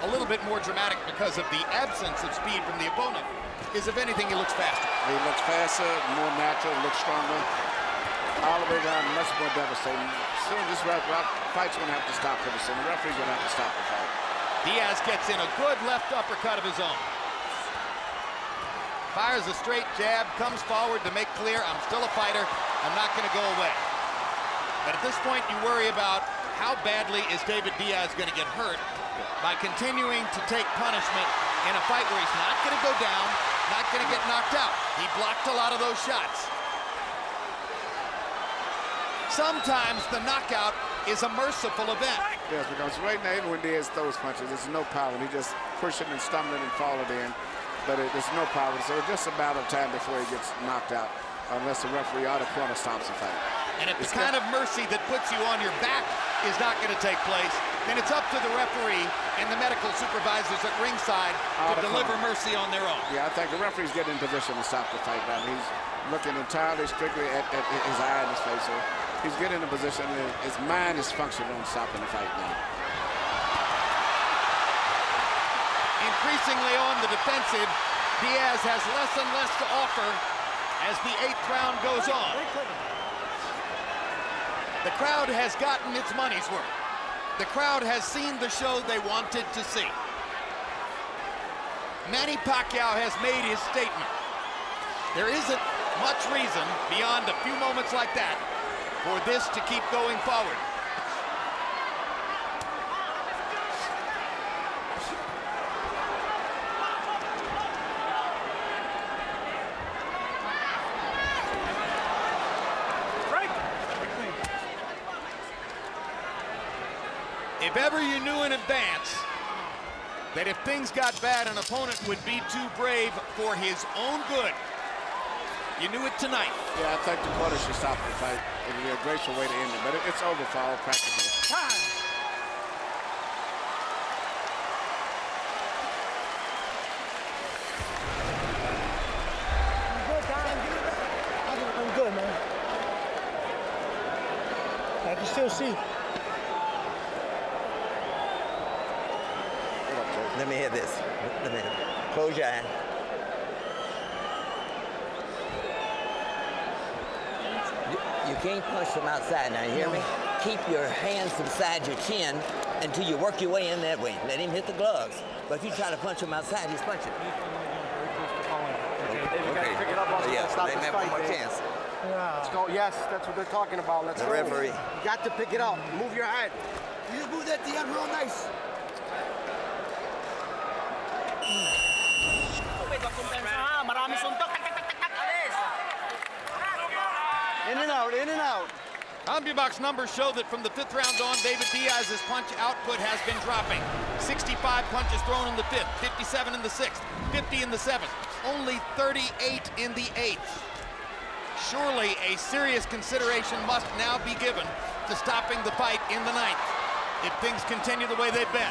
a little bit more dramatic because of the absence of speed from the opponent. Is, if anything, he looks faster. He looks faster, more natural, looks stronger. All the way down, much more devastating. Soon this fight's going to have to stop pretty soon. The referee's going to have to stop the fight. Diaz gets in a good left uppercut of his own. Fires a straight jab, comes forward to make clear, I'm still a fighter, I'm not going to go away. But at this point, you worry about how badly is David Diaz going to get hurt by continuing to take punishment in a fight where he's not going to go down, not going to get knocked out. He blocked a lot of those shots. Sometimes the knockout is a merciful event. Yes, because right now, even when Diaz throws punches, there's no power. He just pushing and stumbling and falling in. But there's no power. So it's just a matter of time before he gets knocked out, unless the referee or the corner stops the fight. And if the kind of mercy that puts you on your back is not going to take place, then it's up to the referee and the medical supervisors at ringside to deliver mercy on their own. Yeah, I think the referee's getting in position to stop the fight now. He's looking entirely strictly at his eye and his face. So he's getting in a position, his mind is functioning on stopping the fight now. Increasingly on the defensive, Diaz has less and less to offer as the 8th round goes on. The crowd has gotten its money's worth. The crowd has seen the show they wanted to see. Manny Pacquiao has made his statement. There isn't much reason beyond a few moments like that for this to keep going forward. If ever you knew in advance that if things got bad, an opponent would be too brave for his own good, you knew it tonight. Yeah, I think the corner should stop the fight. It would be a graceful way to end it, but it's over for all practically. I'm good, man. I can still see. Let me hear this. Let me hear it. Close your eye. You can't punch from outside now, you hear me? Keep your hands beside your chin until you work your way in that way. Let him hit the gloves. But if you try to punch him outside, he's punching. Okay. Pick it up, stop they this have fight, one more man. chance. Let's go. Yes, that's what they're talking about. Let's The go. referee. You got to pick it up. Move your head. You just move that Diaz real nice. In and out, in and out. CompuBox numbers show that from the 5th round on, David Diaz's punch output has been dropping. 65 punches thrown in the 5th, 57 in the 6th, 50 in the 7th, only 38 in the 8th. Surely a serious consideration must now be given to stopping the fight in the 9th if things continue the way they've been.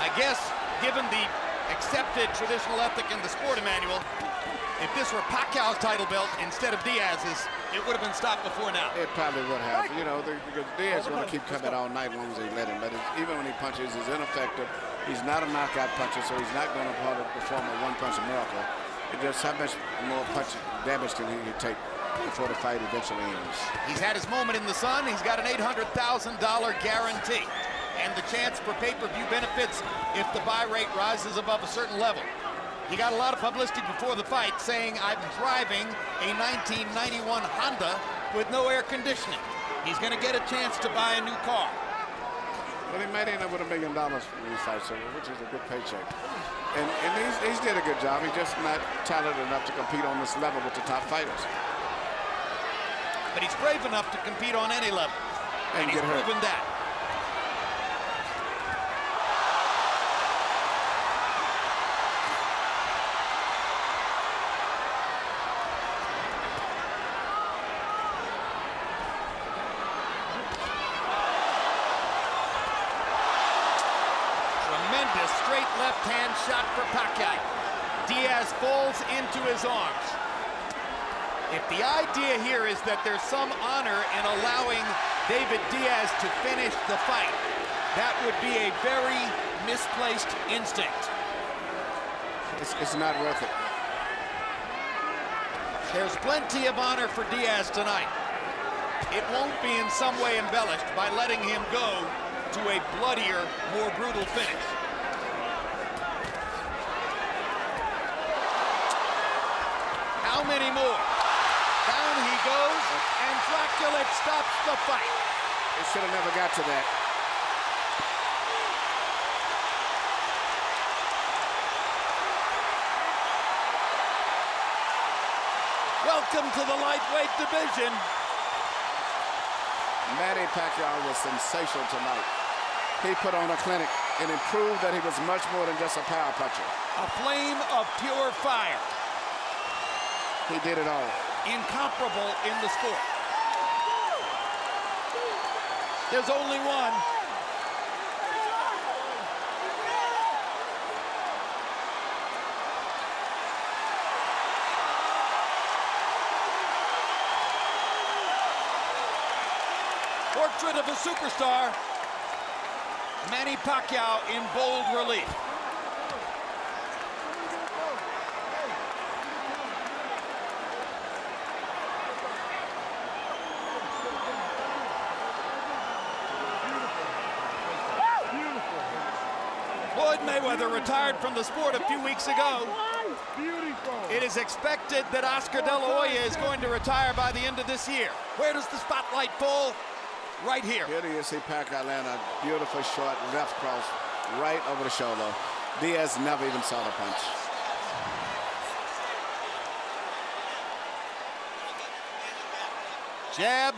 I guess, given the accepted traditional ethic in the sport, Emmanuel, if this were Pacquiao's title belt instead of Diaz's, it would have been stopped before now. It probably would have. You know, because Diaz is going to keep coming all night as long as they let him. But even when he punches, he's ineffective. He's not a knockout puncher, so he's not going to perform a one-punch miracle. It just how much more punch damage can he take before the fight eventually ends? He's had his moment in the sun. He's got an $800,000 guarantee and the chance for pay-per-view benefits if the buy rate rises above a certain level. He got a lot of publicity before the fight saying, I'm driving a 1991 Honda with no air conditioning. He's going to get a chance to buy a new car. Well, he might end up with $1 million for these fights, which is a good paycheck. And he's did a good job. He's just not talented enough to compete on this level with the top fighters. But he's brave enough to compete on any level. And he's proven that. Straight left-hand shot for Pacquiao. Diaz falls into his arms. If the idea here is that there's some honor in allowing David Diaz to finish the fight, that would be a very misplaced instinct. It's not worth it. There's plenty of honor for Diaz tonight. It won't be in some way embellished by letting him go to a bloodier, more brutal finish. How many more? Down he goes, and Dracula stops the fight. It should have never got to that. Welcome to the lightweight division. Manny Pacquiao was sensational tonight. He put on a clinic and it proved that he was much more than just a power puncher. A flame of pure fire. He did it all. Incomparable in the sport. There's only one. Portrait of a superstar. Manny Pacquiao in bold relief. Floyd Mayweather retired from the sport a few weeks ago. It is expected that Oscar De La Hoya is going to retire by the end of this year. Where does the spotlight fall? Right here. Here you see Pacquiao land a beautiful short left cross right over the shoulder. Diaz never even saw the punch. Jab,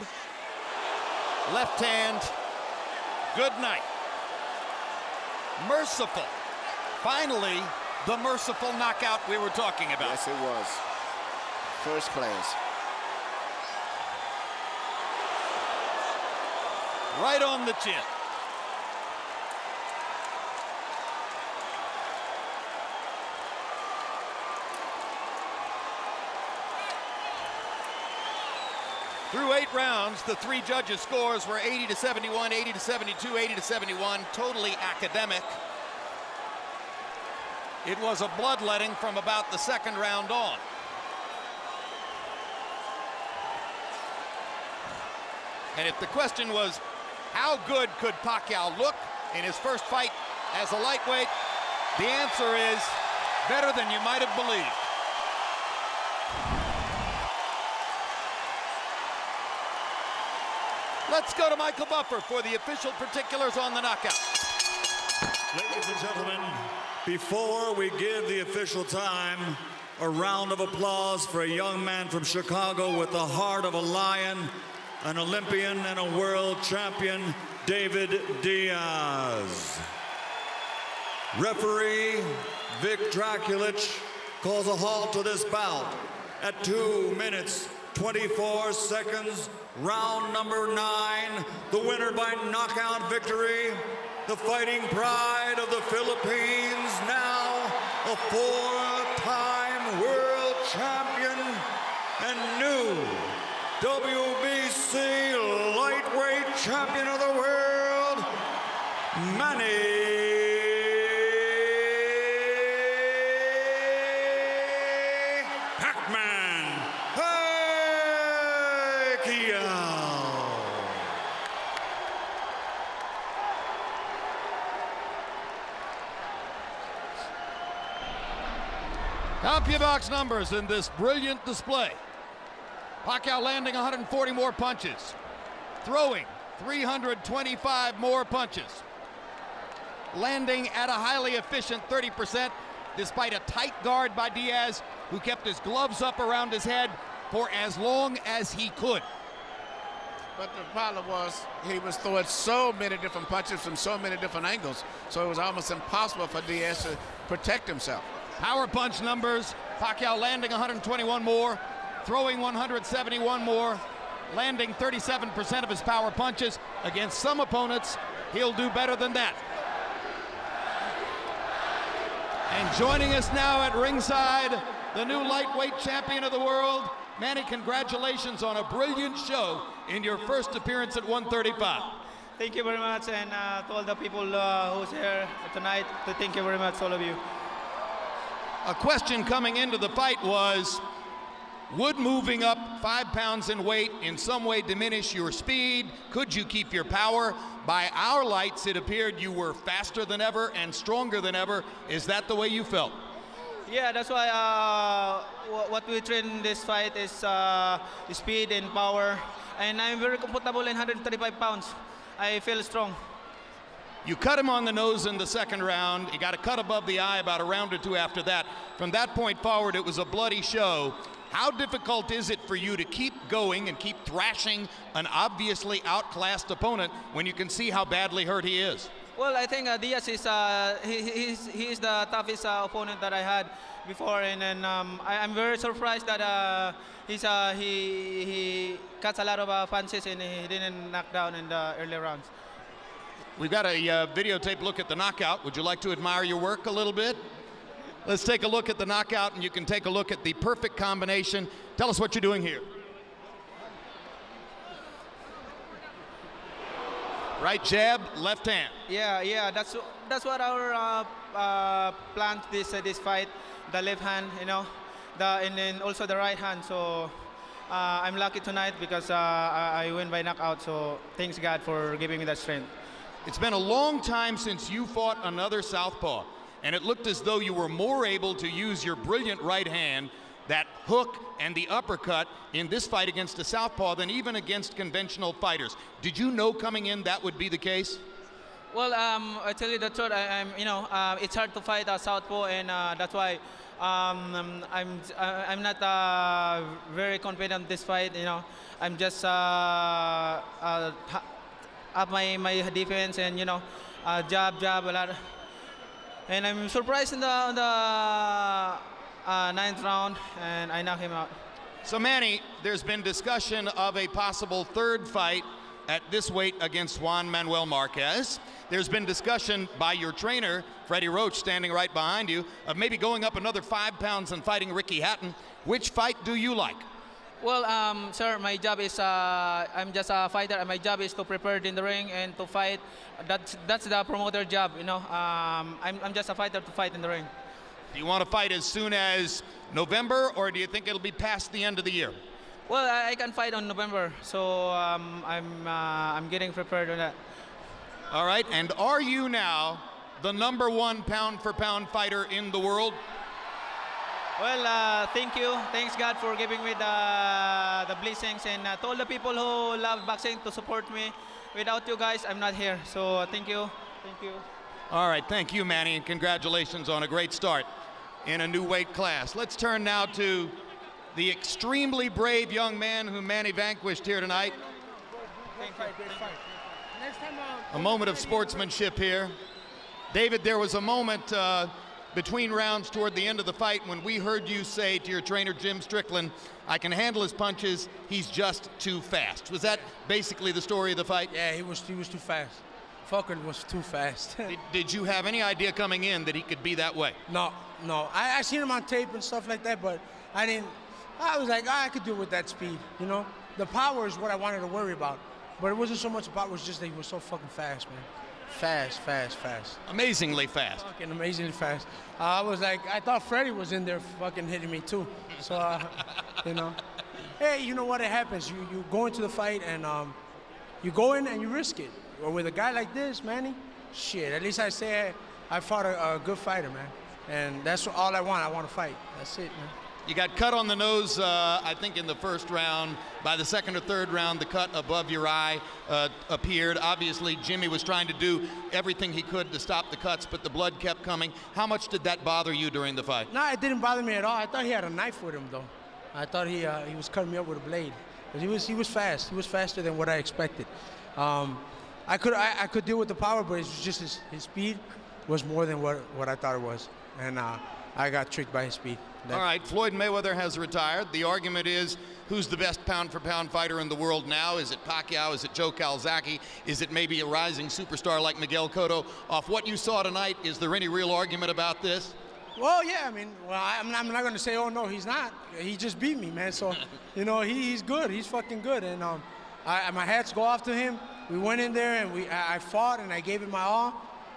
left hand, good night. Merciful. Finally, the merciful knockout we were talking about. Yes, it was. First class. Right on the chin. Through 8 rounds, the 3 judges' scores were 80-71, 80-72, 80-71, totally academic. It was a bloodletting from about the 2nd round on. And if the question was, how good could Pacquiao look in his first fight as a lightweight? The answer is better than you might have believed. Let's go to Michael Buffer for the official particulars on the knockout. Ladies and gentlemen, before we give the official time, a round of applause for a young man from Chicago with the heart of a lion, an Olympian and a world champion, David Diaz. Referee Vic Draculich calls a halt to this bout at 2 minutes, 24 seconds, round number 9. The winner by knockout victory, the fighting pride of the Philippines, now a 4-time world champion and new WBC lightweight champion of the world, Manny Pacquiao. CompuBox numbers in this brilliant display. Pacquiao landing 140 more punches, throwing 325 more punches, landing at a highly efficient 30%, despite a tight guard by Diaz, who kept his gloves up around his head for as long as he could. But the problem was he was throwing so many different punches from so many different angles, so it was almost impossible for Diaz to protect himself. Power punch numbers, Pacquiao landing 121 more, throwing 171 more, landing 37% of his power punches. Against some opponents, he'll do better than that. And joining us now at ringside, the new lightweight champion of the world. Manny, congratulations on a brilliant show in your first appearance at 135. Thank you very much, and to all the people who's here tonight, thank you very much, all of you. A question coming into the fight was, would moving up 5 pounds in weight in some way diminish your speed? Could you keep your power? By our lights, it appeared you were faster than ever and stronger than ever. Is that the way you felt? Yeah, that's why what we train in this fight is speed and power. And I'm very comfortable in 135 pounds. I feel strong. You cut him on the nose in the second round. You got a cut above the eye about a round or two after that. From that point forward, it was a bloody show. How difficult is it for you to keep going and keep thrashing an obviously outclassed opponent when you can see how badly hurt he is? Well, I think Diaz is he's the toughest opponent that I had before, and I'm very surprised that he cuts a lot of punches and he didn't knock down in the early rounds. We've got a videotape look at the knockout. Would you like to admire your work a little bit? Let's take a look at the knockout, and you can take a look at the perfect combination. Tell us what you're doing here. Right jab, left hand. Yeah, that's what our plan this fight. The left hand, you know, and then also the right hand. So I'm lucky tonight because I win by knockout. So thanks God for giving me that strength. It's been a long time since you fought another southpaw, and it looked as though you were more able to use your brilliant right hand, that hook and the uppercut in this fight against a southpaw than even against conventional fighters. Did you know coming in that would be the case? Well, I tell you the truth. It's hard to fight a southpaw, and that's why I'm not very confident in this fight. You know, I'm just up my defense, and you know, jab a lot. And I'm surprised in the 9th round, and I knock him out. So Manny, there's been discussion of a possible third fight at this weight against Juan Manuel Marquez. There's been discussion by your trainer, Freddie Roach, standing right behind you, of maybe going up another 5 pounds and fighting Ricky Hatton. Which fight do you like? Well, sir, my job is, I'm just a fighter, and my job is to prepare in the ring and to fight. That's the promoter job, you know. I'm just a fighter to fight in the ring. Do you want to fight as soon as November, or do you think it'll be past the end of the year? Well, I can fight on November, so I'm getting prepared on that. All right, and are you now the #1 pound-for-pound fighter in the world? Well, thank you. Thanks God for giving me the blessings, and to all the people who love boxing to support me. Without you guys, I'm not here. So thank you. Thank you. All right, thank you, Manny, and congratulations on a great start in a new weight class. Let's turn now to the extremely brave young man whom Manny vanquished here tonight. A moment of sportsmanship here. David, there was a moment between rounds toward the end of the fight when we heard you say to your trainer, Jim Strickland, I can handle his punches, he's just too fast. Was that basically the story of the fight? Yeah, he was too fast. Fucker was too fast. Did you have any idea coming in that he could be that way? No. I seen him on tape and stuff like that, but I didn't. I was like, I could do it with that speed, you know? The power is what I wanted to worry about. But it wasn't so much about it, was just that he was so fucking fast, man. Fast. Amazingly fast. Fucking amazingly fast. I was like, I thought Freddie was in there fucking hitting me too. So, you know. Hey, you know what? It happens. You go into the fight and you go in and you risk it. Or with a guy like this, Manny, shit, at least I say I fought a good fighter, man. And that's all I want. I want to fight. That's it, man. You got cut on the nose, I think, in the first round. By the second or third round, the cut above your eye appeared. Obviously, Jimmy was trying to do everything he could to stop the cuts, but the blood kept coming. How much did that bother you during the fight? No, it didn't bother me at all. I thought he had a knife with him, though. I thought he was cutting me up with a blade. But he was fast. He was faster than what I expected. I could deal with the power, but it's just his speed was more than what I thought it was. And I got tricked by his speed. All right, Floyd Mayweather has retired. The argument is, who's the best pound-for-pound fighter in the world now? Is it Pacquiao? Is it Joe Calzaghe? Is it maybe a rising superstar like Miguel Cotto? Off what you saw tonight, is there any real argument about this? Well, yeah, I mean, I'm not going to say, oh, no, he's not. He just beat me, man. So, you know, he's good. He's fucking good. And my hats go off to him. We went in there, and I fought, and I gave it my all.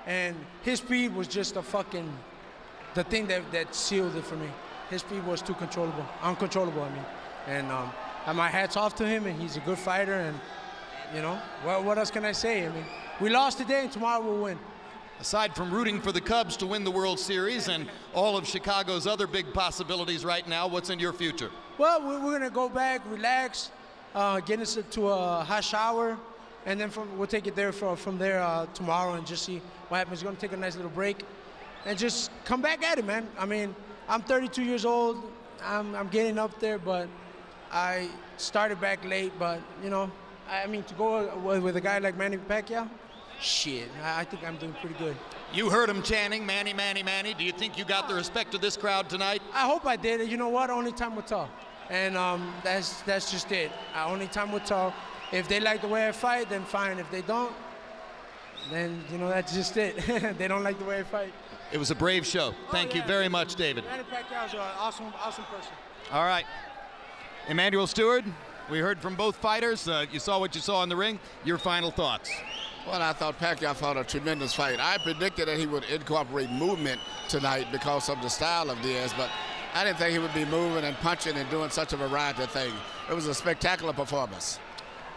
And his speed was just the thing that sealed it for me. His speed was too uncontrollable, I mean. And my hat's off to him, and he's a good fighter, and, you know, what else can I say? I mean, we lost today, and tomorrow we'll win. Aside from rooting for the Cubs to win the World Series and all of Chicago's other big possibilities right now, what's in your future? Well, we're going to go back, relax, get into a hot shower, and then we'll take it there from there tomorrow and just see what happens. We're going to take a nice little break and just come back at it, man. I mean, I'm 32 years old. I'm getting up there, but I started back late. But, you know, I mean, to go with a guy like Manny Pacquiao, shit, I think I'm doing pretty good. You heard him chanting, Manny, Manny, Manny. Do you think you got the respect of this crowd tonight? I hope I did. You know what? Only time will tell. And that's just it. Only time will tell. If they like the way I fight, then fine. If they don't, then, you know, that's just it. They don't like the way I fight. It was a brave show. Thank you very much, David. Manny Pacquiao is an awesome person. All right. Emmanuel Stewart, we heard from both fighters. You saw what you saw in the ring. Your final thoughts? Well, I thought Pacquiao fought a tremendous fight. I predicted that he would incorporate movement tonight because of the style of Diaz, but I didn't think he would be moving and punching and doing such a variety of things. It was a spectacular performance.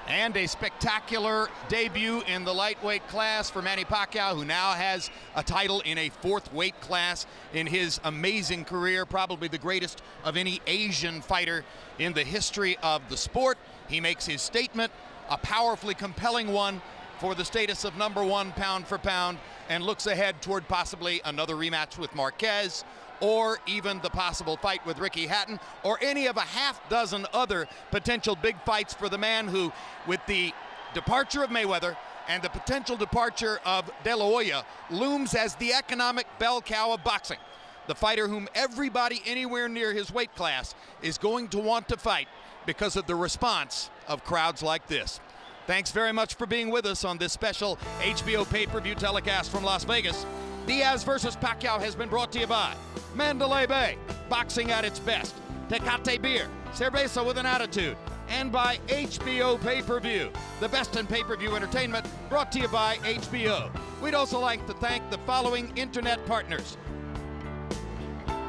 And a spectacular debut in the lightweight class for Manny Pacquiao, who now has a title in a fourth weight class in his amazing career, probably the greatest of any Asian fighter in the history of the sport. He makes his statement, a powerfully compelling one, for the status of #1 pound for pound, and looks ahead toward possibly another rematch with Marquez, or even the possible fight with Ricky Hatton, or any of a half-dozen other potential big fights for the man who, with the departure of Mayweather and the potential departure of De La Hoya, looms as the economic bell cow of boxing. The fighter whom everybody anywhere near his weight class is going to want to fight because of the response of crowds like this. Thanks very much for being with us on this special HBO pay-per-view telecast from Las Vegas. Diaz versus Pacquiao has been brought to you by Mandalay Bay, boxing at its best, Tecate Beer, cerveza with an attitude, and by HBO Pay-Per-View, the best in pay-per-view entertainment, brought to you by HBO. We'd also like to thank the following internet partners.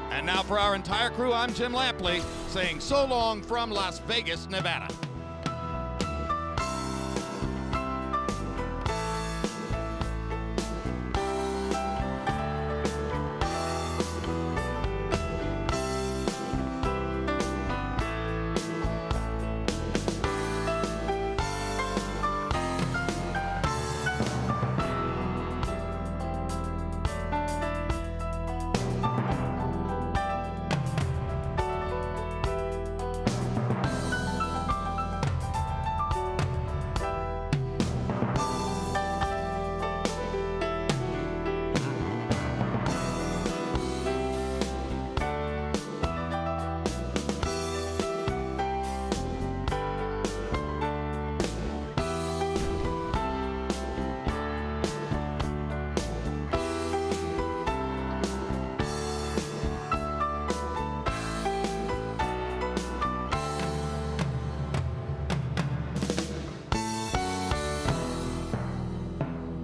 And now for our entire crew, I'm Jim Lampley, saying so long from Las Vegas, Nevada.